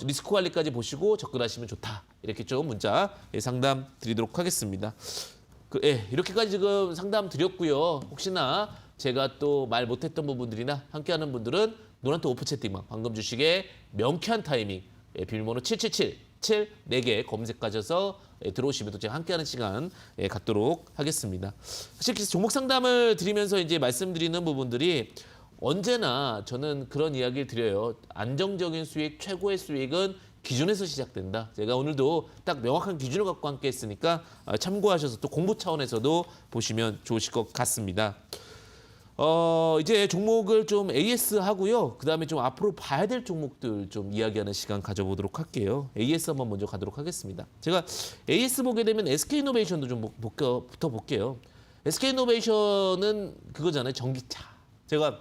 리스크 관리까지 보시고 접근하시면 좋다. 이렇게 좀 문자 상담 드리도록 하겠습니다. 이렇게까지 지금 상담 드렸고요. 혹시나 제가 또 말 못했던 부분들이나 함께하는 분들은 노란톡 오프 채팅방, 방금 주식의 명쾌한 타이밍, 비밀번호 777 4개 검색하셔서 들어오시면 또 제가 함께하는 시간 갖도록 하겠습니다. 사실 종목 상담을 드리면서 이제 말씀드리는 부분들이 언제나 저는 그런 이야기를 드려요. 안정적인 수익, 최고의 수익은 기준에서 시작된다. 제가 오늘도 딱 명확한 기준을 갖고 함께 했으니까 참고하셔서 또 공부 차원에서도 보시면 좋으실 것 같습니다. 이제 종목을 좀 AS 하고요. 그다음에 좀 앞으로 봐야 될 종목들 좀 이야기하는 시간 가져보도록 할게요. AS 한번 먼저 가도록 하겠습니다. 제가 AS 보게 되면 SK이노베이션도 좀 붙어 볼게요. SK이노베이션은 그거잖아요. 전기차. 제가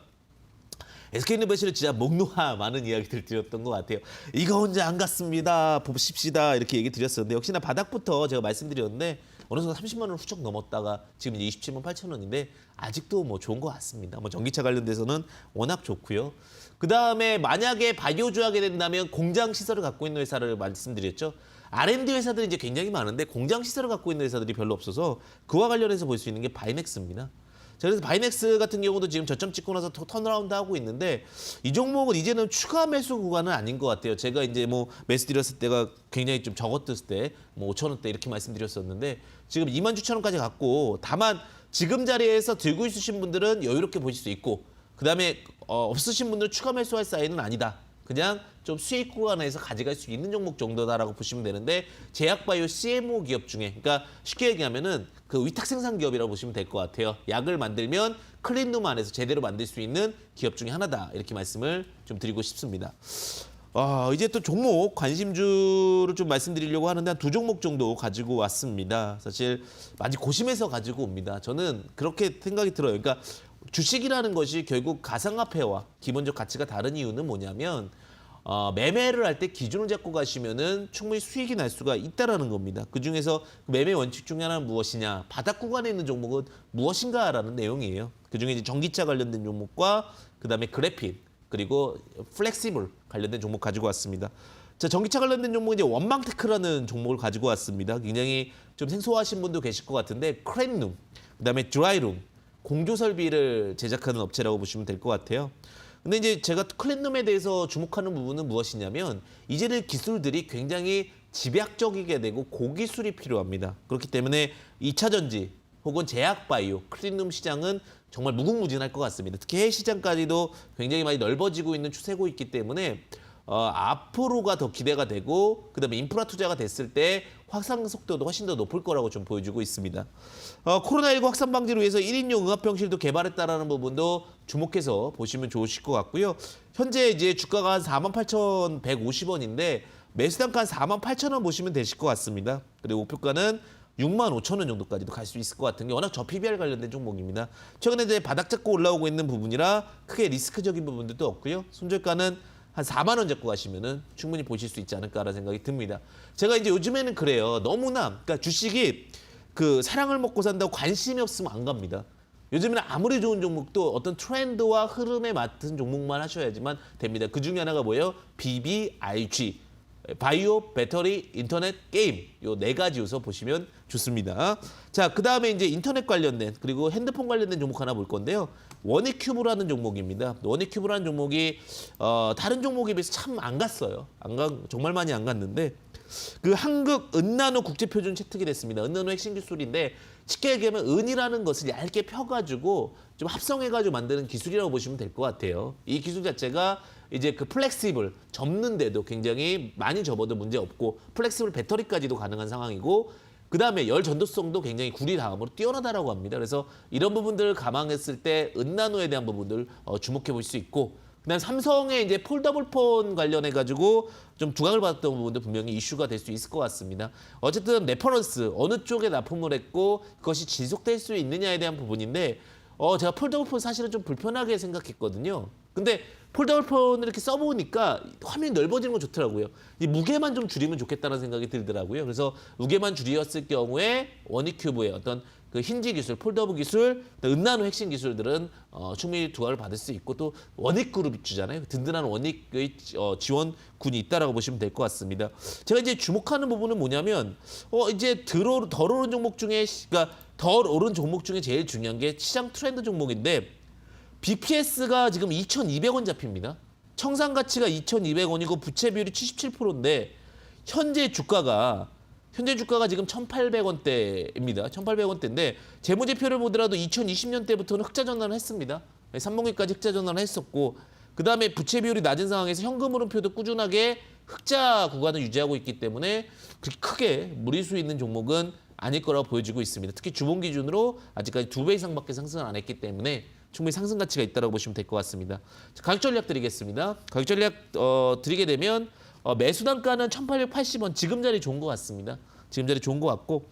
SK이노베이션은 진짜 목놓아 많은 이야기들 드렸던 것 같아요. 이거 혼자 안 갔습니다. 보십시다. 이렇게 얘기 드렸었는데 역시나 바닥부터 제가 말씀드렸는데 어느 순간 30만 원을 훌쩍 넘었다가 지금 이제 27만 8천 원인데 아직도 뭐 좋은 것 같습니다. 뭐 전기차 관련돼서는 워낙 좋고요. 그다음에 만약에 바이오주 하게 된다면 공장 시설을 갖고 있는 회사를 말씀드렸죠. R&D 회사들이 이제 굉장히 많은데 공장 시설을 갖고 있는 회사들이 별로 없어서 그와 관련해서 볼 수 있는 게 바이넥스입니다. 자, 그래서 바이넥스 같은 경우도 지금 저점 찍고 나서 턴어라운드 하고 있는데 이 종목은 이제는 추가 매수 구간은 아닌 것 같아요. 제가 이제 뭐 매수 드렸을 때가 굉장히 좀 적었을 때 뭐 5천 원대 이렇게 말씀드렸었는데 지금 27,000원까지 갔고 다만 지금 자리에서 들고 있으신 분들은 여유롭게 보실 수 있고 그다음에 없으신 분들은 추가 매수할 사이는 아니다. 그냥 좀 수익 구간에서 가져갈 수 있는 종목 정도다라고 보시면 되는데 제약바이오 CMO 기업 중에 그러니까 쉽게 얘기하면은 그 위탁 생산 기업이라고 보시면 될 것 같아요. 약을 만들면 클린룸 안에서 제대로 만들 수 있는 기업 중에 하나다. 이렇게 말씀을 좀 드리고 싶습니다. 이제 또 종목 관심주를 좀 말씀드리려고 하는데 한 2종목 정도 가지고 왔습니다. 사실 많이 고심해서 가지고 옵니다. 저는 그렇게 생각이 들어요. 그러니까 주식이라는 것이 결국 가상화폐와 기본적 가치가 다른 이유는 뭐냐면 매매를 할 때 기준을 잡고 가시면은 충분히 수익이 날 수가 있다라는 겁니다. 그 중에서 매매 원칙 중에 하나는 무엇이냐, 바닥 구간에 있는 종목은 무엇인가라는 내용이에요. 그 중에 이제 전기차 관련된 종목과 그다음에 그래핀 그리고 플렉시블 관련된 종목 가지고 왔습니다. 자, 전기차 관련된 종목은 이제 원망테크라는 종목을 가지고 왔습니다. 굉장히 좀 생소하신 분도 계실 것 같은데 크랜룸, 그다음에 드라이룸, 공조 설비를 제작하는 업체라고 보시면 될 것 같아요. 근데 이제 제가 클랜룸에 대해서 주목하는 부분은 무엇이냐면 이제는 기술들이 굉장히 집약적이게 되고 고기술이 필요합니다. 그렇기 때문에 2차 전지 혹은 제약바이오, 클린룸 시장은 정말 무궁무진할 것 같습니다. 특히 해외 시장까지도 굉장히 많이 넓어지고 있는 추세고 있기 때문에 앞으로가 더 기대가 되고 그다음에 인프라 투자가 됐을 때 확산 속도도 훨씬 더 높을 거라고 좀 보여주고 있습니다. 코로나19 확산 방지를 위해서 1인용 응압병실도 개발했다라는 부분도 주목해서 보시면 좋으실 것 같고요. 현재 이제 주가가 한 48,150원인데 매수 단가 한 48,000원 보시면 되실 것 같습니다. 그리고 목표가는 65,000원 정도까지도 갈 수 있을 것 같은 게 워낙 저PBR 관련된 종목입니다. 최근에 이제 바닥 잡고 올라오고 있는 부분이라 크게 리스크적인 부분들도 없고요. 손절가는 한 4만 원 잡고 가시면은 충분히 보실 수 있지 않을까라는 생각이 듭니다. 제가 이제 요즘에는 그래요. 너무나 그러니까 주식이 그 사랑을 먹고 산다고 관심이 없으면 안 갑니다. 요즘에는 아무리 좋은 종목도 어떤 트렌드와 흐름에 맞는 종목만 하셔야지만 됩니다. 그 중에 하나가 뭐예요? BBIG. 바이오, 배터리, 인터넷, 게임 요 4가지 요소 보시면 좋습니다. 자, 그다음에 이제 인터넷 관련된 그리고 핸드폰 관련된 종목 하나 볼 건데요. 원익큐브라는 종목입니다. 원익큐브라는 종목이 다른 종목에 비해서 참 안 갔어요. 정말 많이 안 갔는데 그 한국 은나노 국제표준 채택이 됐습니다. 은나노 핵심 기술인데 쉽게 얘기하면 은이라는 것을 얇게 펴가지고 좀 합성해가지고 만드는 기술이라고 보시면 될 것 같아요. 이 기술 자체가 이제 그 플렉시블 접는데도 굉장히 많이 접어도 문제 없고 플렉시블 배터리까지도 가능한 상황이고 그다음에 열 전도성도 굉장히 구리 다음으로 뛰어나다라고 합니다. 그래서 이런 부분들을 감안했을 때 은나노에 대한 부분들 주목해 볼 수 있고 그다음 삼성의 이제 폴더블 폰 관련해 가지고 좀 두각을 받았던 부분도 분명히 이슈가 될 수 있을 것 같습니다. 어쨌든 레퍼런스 어느 쪽에 납품을 했고 그것이 지속될 수 있느냐에 대한 부분인데 제가 폴더블 폰 사실은 좀 불편하게 생각했거든요. 근데 폴더블 폰을 이렇게 써보니까 화면이 넓어지는 건 좋더라고요. 이 무게만 좀 줄이면 좋겠다는 생각이 들더라고요. 그래서 무게만 줄였을 경우에 원익큐브의 어떤 그 힌지 기술, 폴더블 기술, 은나노 핵심 기술들은 충분히 두각을 받을 수 있고 또 원익그룹이 주잖아요. 든든한 원익의 지원군이 있다라고 보시면 될 것 같습니다. 제가 이제 주목하는 부분은 뭐냐면 이제 덜 오른 종목 중에 그러니까 덜 오른 종목 중에 제일 중요한 게 시장 트렌드 종목인데 BPS가 지금 2,200원 잡힙니다. 청산 가치가 2,200원이고 부채 비율이 77%인데 현재 주가가 지금 1,800원대입니다. 1,800원대인데 재무제표를 보더라도 2020년대부터는 흑자 전환을 했습니다. 3분기까지 흑자 전환을 했었고 그다음에 부채 비율이 낮은 상황에서 현금 흐름표도 꾸준하게 흑자 구간을 유지하고 있기 때문에 그렇게 크게 무리수 있는 종목은 아닐 거라고 보여지고 있습니다. 특히 주봉 기준으로 아직까지 2배 이상밖에 상승을 안 했기 때문에 충분히 상승 가치가 있다고 보시면 될 것 같습니다. 자, 가격 전략 드리겠습니다. 가격 전략 드리게 되면 매수 단가는 1,880원, 지금 자리 좋은 것 같습니다. 지금 자리 좋은 것 같고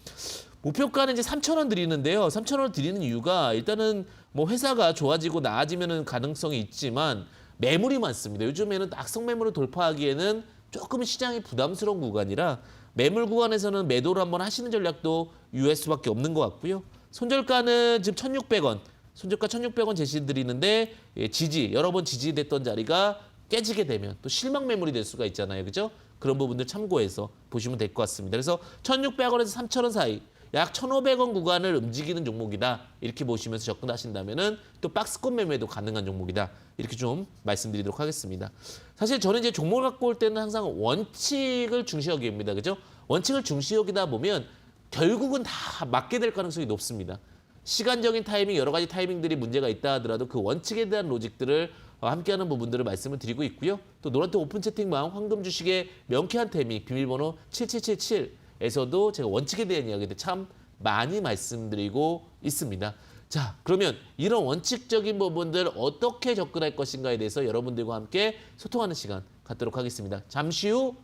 목표가는 이제 3,000원 드리는데요. 3,000원 드리는 이유가 일단은 뭐 회사가 좋아지고 나아지면은 가능성이 있지만 매물이 많습니다. 요즘에는 악성 매물을 돌파하기에는 조금 시장이 부담스러운 구간이라 매물 구간에서는 매도를 한번 하시는 전략도 유효할 수밖에 없는 것 같고요. 손절가는 지금 1,600원, 손절가 1,600원 제시드리는데 지지, 여러 번 지지됐던 자리가 깨지게 되면 또 실망 매물이 될 수가 있잖아요. 그죠? 그런 부분들 참고해서 보시면 될 것 같습니다. 그래서 1,600원에서 3,000원 사이 약 1,500원 구간을 움직이는 종목이다. 이렇게 보시면서 접근하신다면은 또 박스권 매매도 가능한 종목이다. 이렇게 좀 말씀드리도록 하겠습니다. 사실 저는 이제 종목을 갖고 올 때는 항상 원칙을 중시 여깁니다. 그죠? 원칙을 중시 여기다 보면 결국은 다 맞게 될 가능성이 높습니다. 시간적인 타이밍, 여러 가지 타이밍들이 문제가 있다 하더라도 그 원칙에 대한 로직들을 함께하는 부분들을 말씀을 드리고 있고요. 또 노란톡 오픈 채팅방 황금 주식의 명쾌한 타이밍 비밀번호 7777에서도 제가 원칙에 대한 이야기들 참 많이 말씀드리고 있습니다. 자, 그러면 이런 원칙적인 부분들 어떻게 접근할 것인가에 대해서 여러분들과 함께 소통하는 시간 갖도록 하겠습니다. 잠시 후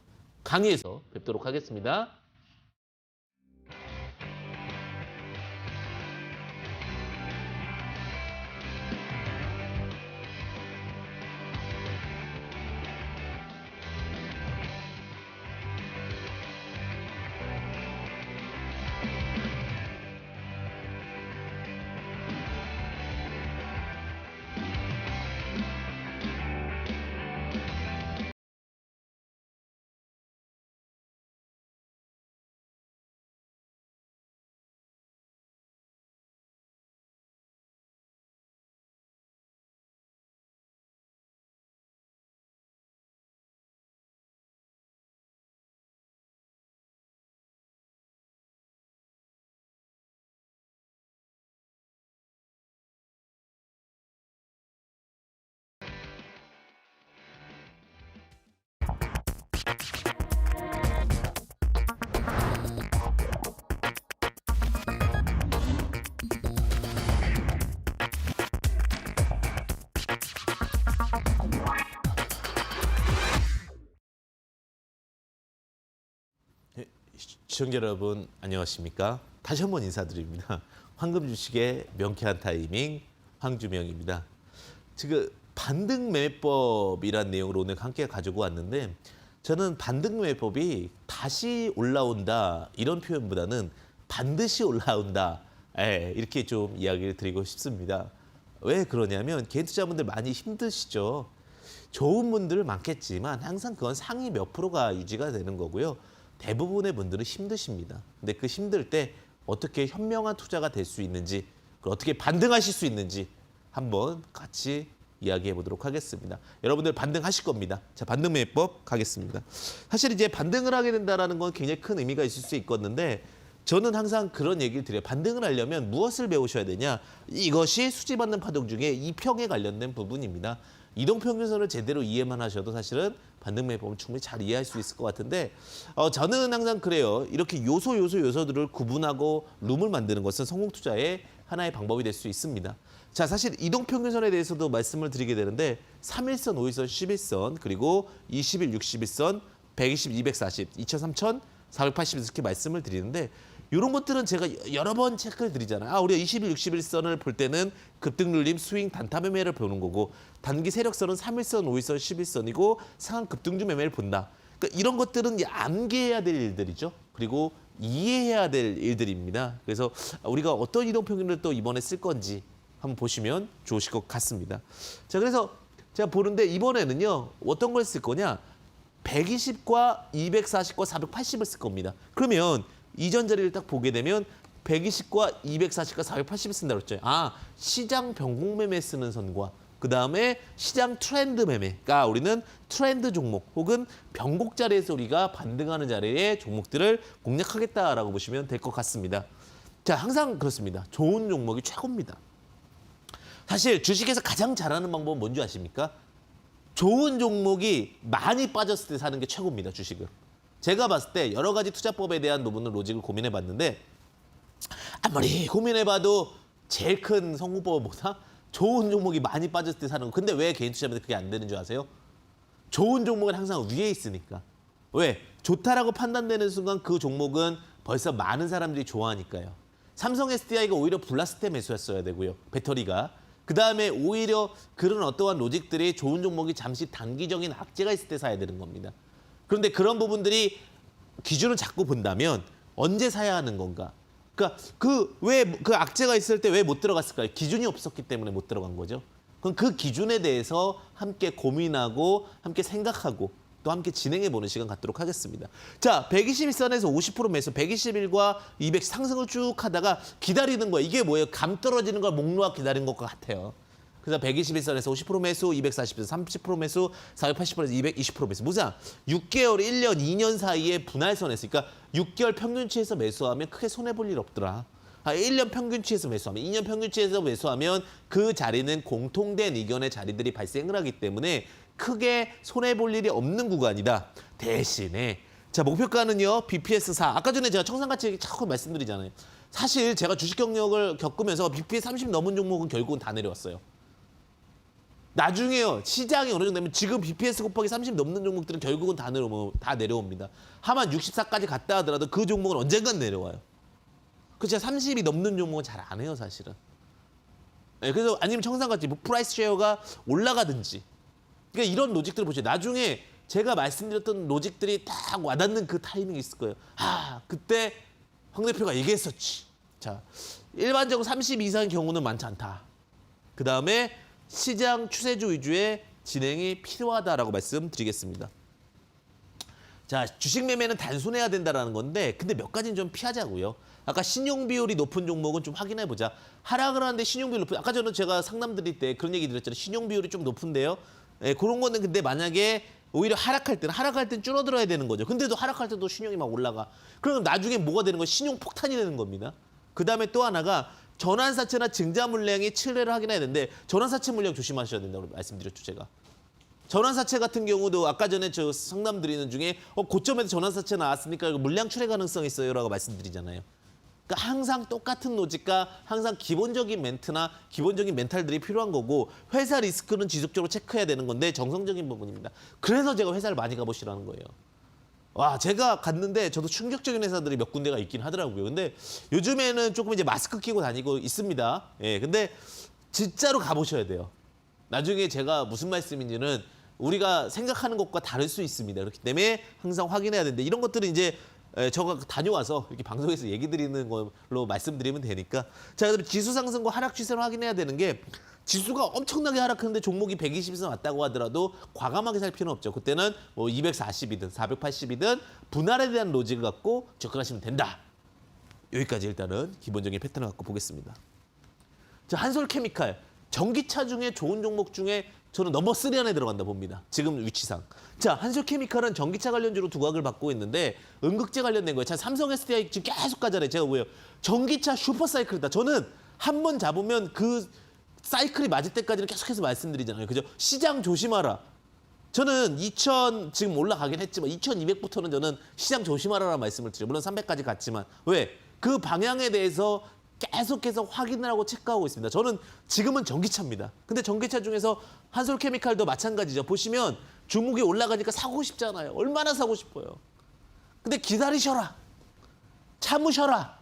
강의에서 뵙도록 하겠습니다. 시청자 여러분 안녕하십니까? 다시 한번 인사드립니다. 황금 주식의 명쾌한 타이밍 황주명입니다. 지금 반등 매매법이란 내용으로 오늘 함께 가지고 왔는데 저는 반등 매매법이 다시 올라온다 이런 표현보다는 반드시 올라온다 이렇게 좀 이야기를 드리고 싶습니다. 왜 그러냐면 개인 투자분들 많이 힘드시죠. 좋은 분들 많겠지만 항상 그건 상위 몇 프로가 유지가 되는 거고요. 대부분의 분들은 힘드십니다. 근데 그 힘들 때 어떻게 현명한 투자가 될 수 있는지, 어떻게 반등하실 수 있는지 한번 같이 이야기해 보도록 하겠습니다. 여러분들 반등하실 겁니다. 자, 반등 매매법 가겠습니다. 사실 이제 반등을 하게 된다는 건 굉장히 큰 의미가 있을 수 있겠는데 저는 항상 그런 얘기를 드려요. 반등을 하려면 무엇을 배우셔야 되냐? 이것이 수지받는 파동 중에 이평에 관련된 부분입니다. 이동평균선을 제대로 이해만 하셔도 사실은 반등 매매법은 충분히 잘 이해할 수 있을 것 같은데 저는 항상 그래요. 이렇게 요소들을 구분하고 룸을 만드는 것은 성공 투자의 하나의 방법이 될 수 있습니다. 자, 사실 이동평균선에 대해서도 말씀을 드리게 되는데 3일선, 5일선, 11선 그리고 20일, 60일선, 120, 240, 2,000, 3,480 이렇게 말씀을 드리는데 이런 것들은 제가 여러 번 체크를 드리잖아요. 우리가 20일, 60일선을 볼 때는 급등 눌림, 스윙, 단타 매매를 보는 거고 단기 세력선은 3일선, 5일선, 11선이고 상한 급등주 매매를 본다. 그러니까 이런 것들은 암기해야 될 일들이죠. 그리고 이해해야 될 일들입니다. 그래서 우리가 어떤 이동평균을 또 이번에 쓸 건지 한번 보시면 좋으실 것 같습니다. 자, 그래서 제가 보는데 이번에는요. 어떤 걸 쓸 거냐. 120과 240과 480을 쓸 겁니다. 그러면 이전 자리를 딱 보게 되면 120과 240과 480을 쓴다고 했죠. 아, 시장 변곡 매매 쓰는 선과 그다음에 시장 트렌드 매매. 그러니까 우리는 트렌드 종목 혹은 변곡 자리에서 우리가 반등하는 자리의 종목들을 공략하겠다라고 보시면 될 것 같습니다. 자, 항상 그렇습니다. 좋은 종목이 최고입니다. 사실 주식에서 가장 잘하는 방법은 뭔지 아십니까? 좋은 종목이 많이 빠졌을 때 사는 게 최고입니다, 주식을. 제가 봤을 때 여러 가지 투자법에 대한 부분을 로직을 고민해 봤는데 아무리 고민해봐도 제일 큰 성공법보다 좋은 종목이 많이 빠졌을 때 사는 거. 근데 왜 개인 투자자들 그게 안 되는 줄 아세요? 좋은 종목은 항상 위에 있으니까. 왜? 좋다라고 판단되는 순간 그 종목은 벌써 많은 사람들이 좋아하니까요. 삼성 SDI가 오히려 블라스트 때 매수했어야 되고요. 배터리가. 그다음에 오히려 그런 어떠한 로직들이 좋은 종목이 잠시 단기적인 악재가 있을 때 사야 되는 겁니다. 그런데 그런 부분들이 기준을 자꾸 본다면 언제 사야 하는 건가? 그러니까 그 악재가 있을 때 왜 못 들어갔을까요? 기준이 없었기 때문에 못 들어간 거죠. 그럼 그 기준에 대해서 함께 고민하고 함께 생각하고 또 함께 진행해보는 시간 갖도록 하겠습니다. 자, 121선에서 50% 매수, 121과 200 상승을 쭉 하다가 기다리는 거예요. 이게 뭐예요? 감 떨어지는 걸 목 놓아 기다린 것과 같아요. 그래서 121선에서 50% 매수, 240에서 30% 매수, 480%에서 220% 매수. 무슨 6개월, 1년, 2년 사이에 분할선에서 그러니까 6개월 평균치에서 매수하면 크게 손해볼 일 없더라. 1년 평균치에서 매수하면, 2년 평균치에서 매수하면 그 자리는 공통된 의견의 자리들이 발생을 하기 때문에 크게 손해볼 일이 없는 구간이다. 대신에 자, 목표가는요. BPS 4. 아까 전에 제가 청산가치 자꾸 말씀드리잖아요. 사실 제가 주식 경력을 겪으면서 BPS 30 넘은 종목은 결국은 다 내려왔어요. 나중에요. 시장이 어느 정도 되면 지금 BPS 곱하기 30 넘는 종목들은 결국은 다 내려옵니다. 하만 64까지 갔다 하더라도 그 종목은 언젠간 내려와요. 그렇죠. 30이 넘는 종목은 잘 안 해요, 사실은. 네, 그래서 아니면 청산가치, 뭐 프라이스 쉐어가 올라가든지. 그러니까 이런 로직들을 보세요. 나중에 제가 말씀드렸던 로직들이 딱 와닿는 그 타이밍이 있을 거예요. 그때 황 대표가 얘기했었지. 자, 일반적으로 30 이상의 경우는 많지 않다. 그 다음에 시장 추세주 위주의 진행이 필요하다라고 말씀드리겠습니다. 자, 주식 매매는 단순해야 된다라는 건데 근데 몇 가지는 좀 피하자고요. 아까 신용 비율이 높은 종목은 좀 확인해 보자. 하락을 하는데 신용 비율 높은 아까 저는 제가 상담 드릴 때 그런 얘기 드렸잖아요. 신용 비율이 좀 높은데요. 예, 그런 거는 근데 만약에 오히려 하락할 때는 줄어들어야 되는 거죠. 근데도 하락할 때도 신용이 막 올라가. 그럼 나중에 뭐가 되는 거예요? 신용 폭탄이 되는 겁니다. 그다음에 또 하나가 전환사채나 증자 물량이 7회를 확인해야 되는데 전환사채 물량 조심하셔야 된다고 말씀드렸죠, 제가. 전환사채 같은 경우도 아까 전에 저 상담 드리는 중에 고점에서 전환사채 나왔으니까 물량 출회 가능성이 있어요라고 말씀드리잖아요. 그러니까 항상 똑같은 로직과 항상 기본적인 멘트나 기본적인 멘탈들이 필요한 거고 회사 리스크는 지속적으로 체크해야 되는 건데 정성적인 부분입니다. 그래서 제가 회사를 많이 가보시라는 거예요. 와, 제가 갔는데 저도 충격적인 회사들이 몇 군데가 있긴 하더라고요. 근데 요즘에는 조금 이제 마스크 끼고 다니고 있습니다. 예, 근데 진짜로 가보셔야 돼요. 나중에 제가 무슨 말씀인지는 우리가 생각하는 것과 다를 수 있습니다. 그렇기 때문에 항상 확인해야 되는데 이런 것들은 이제 저가 다녀와서 이렇게 방송에서 얘기 드리는 걸로 말씀드리면 되니까. 자, 그다음에 지수 상승과 하락 추세를 확인해야 되는 게 지수가 엄청나게 하락하는데 종목이 120에서 왔다고 하더라도 과감하게 살 필요는 없죠. 그때는 뭐 240이든 480이든 분할에 대한 로직을 갖고 접근하시면 된다. 여기까지 일단은 기본적인 패턴을 갖고 보겠습니다. 자, 한솔케미칼. 전기차 중에 좋은 종목 중에 저는 넘버 3 안에 들어간다 봅니다. 지금 위치상. 자, 한솔케미칼은 전기차 관련주로 두각을 받고 있는데 음극재 관련된 거예요. 자, 삼성 SDI 지금 계속 가잖아요. 제가 뭐예요? 전기차 슈퍼사이클이다. 저는 한 번 잡으면 그 사이클이 맞을 때까지는 계속해서 말씀드리잖아요. 그죠? 시장 조심하라. 저는 지금 올라가긴 했지만 2200부터는 저는 시장 조심하라는 말씀을 드려요. 물론 300까지 갔지만. 왜? 그 방향에 대해서 계속해서 확인을 하고 체크하고 있습니다. 저는 지금은 전기차입니다. 근데 전기차 중에서 한솔케미칼도 마찬가지죠. 보시면 중국이 올라가니까 사고 싶잖아요. 얼마나 사고 싶어요. 근데 기다리셔라. 참으셔라.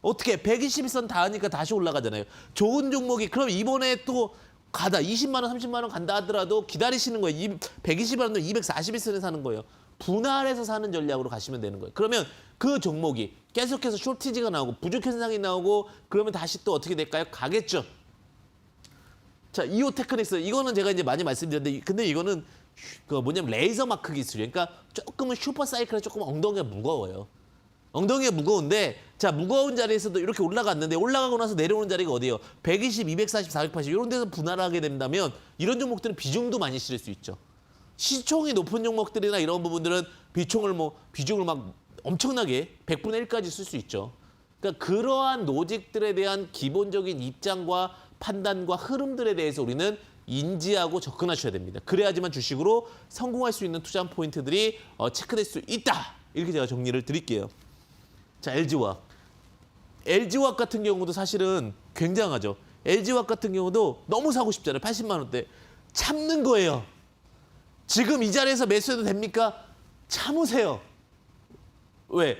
어떻게 121선 닿으니까 다시 올라가잖아요. 좋은 종목이 그럼 이번에 또 가다 20만 원, 30만 원 간다 하더라도 기다리시는 거예요. 120만 원은 241선에 사는 거예요. 분할해서 사는 전략으로 가시면 되는 거예요. 그러면 그 종목이 계속해서 쇼티지가 나오고 부족 현상이 나오고 그러면 다시 또 어떻게 될까요? 가겠죠. 자, 이오테크닉스 이거는 제가 이제 많이 말씀드렸는데 근데 이거는 그 뭐냐면 레이저 마크 기술이에요. 그러니까 조금은 슈퍼 사이클에 조금 엉덩이가 무거워요. 엉덩이가 무거운데 자 무거운 자리에서도 이렇게 올라갔는데 올라가고 나서 내려오는 자리가 어디예요? 120, 240, 480 이런 데서 분할하게 된다면 이런 종목들은 비중도 많이 실을 수 있죠. 시총이 높은 종목들이나 이런 부분들은 비중을 막 엄청나게 100분의 1까지 쓸 수 있죠. 그러니까 그러한 노직들에 대한 기본적인 입장과 판단과 흐름들에 대해서 우리는 인지하고 접근하셔야 됩니다. 그래야지만 주식으로 성공할 수 있는 투자 포인트들이 체크될 수 있다. 이렇게 제가 정리를 드릴게요. 자, LG화학. LG화학 같은 경우도 사실은 굉장하죠. LG화학 같은 경우도 너무 사고 싶잖아요. 80만 원대. 참는 거예요. 지금 이 자리에서 매수해도 됩니까? 참으세요. 왜?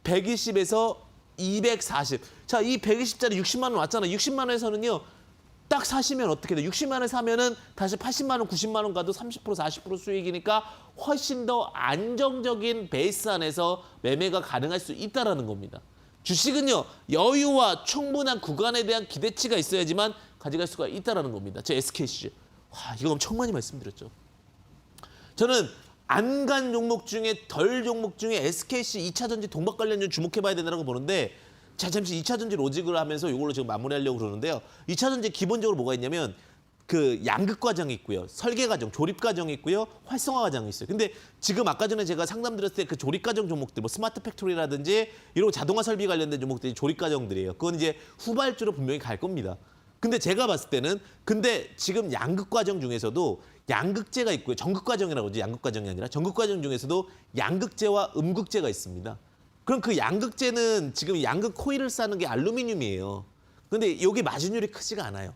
120에서 240. 자, 이 120짜리 60만 원 왔잖아요. 60만 원에서는요. 딱 사시면 어떻게 돼? 60만 원에 사면은 다시 80만 원, 90만 원 가도 30%, 40% 수익이니까 훨씬 더 안정적인 베이스 안에서 매매가 가능할 수 있다라는 겁니다. 주식은요. 여유와 충분한 구간에 대한 기대치가 있어야지만 가져갈 수가 있다라는 겁니다. 제 SKC. 와, 이거 엄청 많이 말씀드렸죠. 저는 안 간 종목 중에 덜 종목 중에 SKC 2차전지 동박 관련주 주목해봐야 된다고 보는데 자, 잠시 2차전지 로직을 하면서 이걸로 지금 마무리하려고 그러는데요. 2차전지 기본적으로 뭐가 있냐면 그 양극 과정이 있고요. 설계 과정, 조립 과정이 있고요. 활성화 과정이 있어요. 근데 지금 아까 전에 제가 상담 드렸을 때 그 조립 과정 종목들, 뭐 스마트 팩토리라든지 이런 자동화 설비 관련된 종목들이 조립 과정들이에요. 그건 이제 후발주로 분명히 갈 겁니다. 근데 제가 봤을 때는 근데 지금 양극 과정 중에서도 양극재가 있고요. 전극 과정이라고 하지 양극 과정이 아니라 전극 과정 중에서도 양극재와 음극재가 있습니다. 그럼 그 양극재는 지금 양극 코일을 싸는 게 알루미늄이에요. 근데 여기 마진율이 크지가 않아요.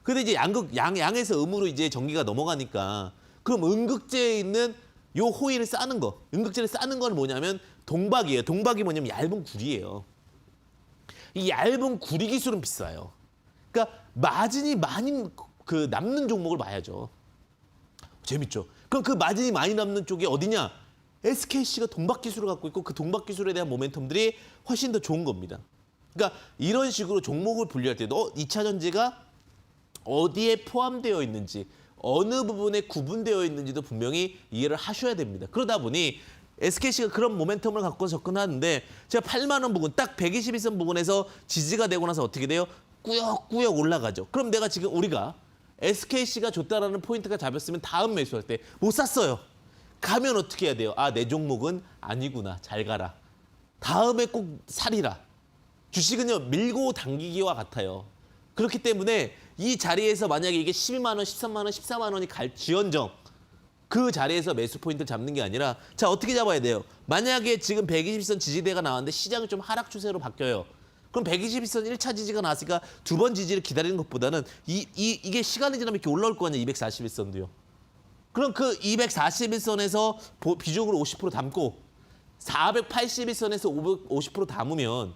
근데 이제 양에서 음으로 이제 전기가 넘어가니까 그럼 음극재에 있는 요 호일을 싸는 거, 음극재를 싸는 건 뭐냐면 동박이에요. 동박이 뭐냐면 얇은 구리예요. 이 얇은 구리 기술은 비싸요. 그러니까 마진이 많이 그 남는 종목을 봐야죠. 재밌죠? 그럼 그 마진이 많이 남는 쪽이 어디냐? SKC가 동박 기술을 갖고 있고 그 동박 기술에 대한 모멘텀들이 훨씬 더 좋은 겁니다. 그러니까 이런 식으로 종목을 분류할 때 2차 전지가 어디에 포함되어 있는지 어느 부분에 구분되어 있는지도 분명히 이해를 하셔야 됩니다. 그러다 보니 SKC가 그런 모멘텀을 갖고 접근하는데 제가 8만 원 부분 딱 121선 부분에서 지지가 되고 나서 어떻게 돼요? 꾸역꾸역 올라가죠. 그럼 내가 지금 우리가 SKC가 좋다라는 포인트가 잡혔으면 다음 매수할 때 못 샀어요. 가면 어떻게 해야 돼요? 아, 내 종목은 아니구나. 잘 가라. 다음에 꼭 사리라. 주식은요. 밀고 당기기와 같아요. 그렇기 때문에 이 자리에서 만약에 이게 12만 원, 13만 원, 14만 원이 갈지언정 그 자리에서 매수 포인트를 잡는 게 아니라 자, 어떻게 잡아야 돼요? 만약에 지금 120선 지지대가 나왔는데 시장이 좀 하락 추세로 바뀌어요. 그럼 121선 1차 지지가 나왔으니까 두 번 지지를 기다리는 것보다는 이게 시간이 지나면 이렇게 올라올 거 아니에요. 241선도요. 그럼 그 241선에서 비중으로 50% 담고 481선에서 50% 담으면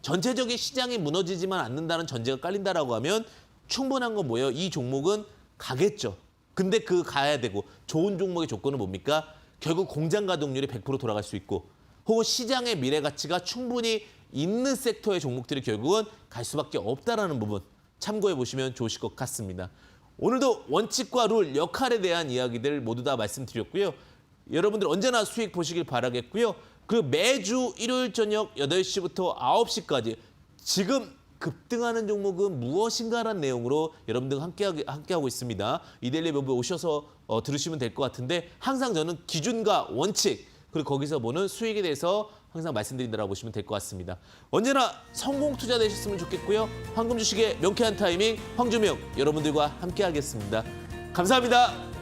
전체적인 시장이 무너지지만 않는다는 전제가 깔린다라고 하면 충분한 건 뭐예요? 이 종목은 가겠죠. 근데 그 가야 되고 좋은 종목의 조건은 뭡니까? 결국 공장 가동률이 100% 돌아갈 수 있고 혹은 시장의 미래 가치가 충분히 있는 섹터의 종목들이 결국은 갈 수밖에 없다라는 부분 참고해 보시면 좋으실 것 같습니다. 오늘도 원칙과 룰, 역할에 대한 이야기들 모두 다 말씀드렸고요. 여러분들 언제나 수익 보시길 바라겠고요. 그 매주 일요일 저녁 8시부터 9시까지 지금 급등하는 종목은 무엇인가라는 내용으로 여러분들과 함께하고 있습니다. 이데일리 묘부에 오셔서 들으시면 될 것 같은데 항상 저는 기준과 원칙 그리고 거기서 보는 수익에 대해서 항상 말씀드린다라고 보시면 될 것 같습니다. 언제나 성공 투자 되셨으면 좋겠고요. 황금 주식의 명쾌한 타이밍 황주명 여러분들과 함께하겠습니다. 감사합니다.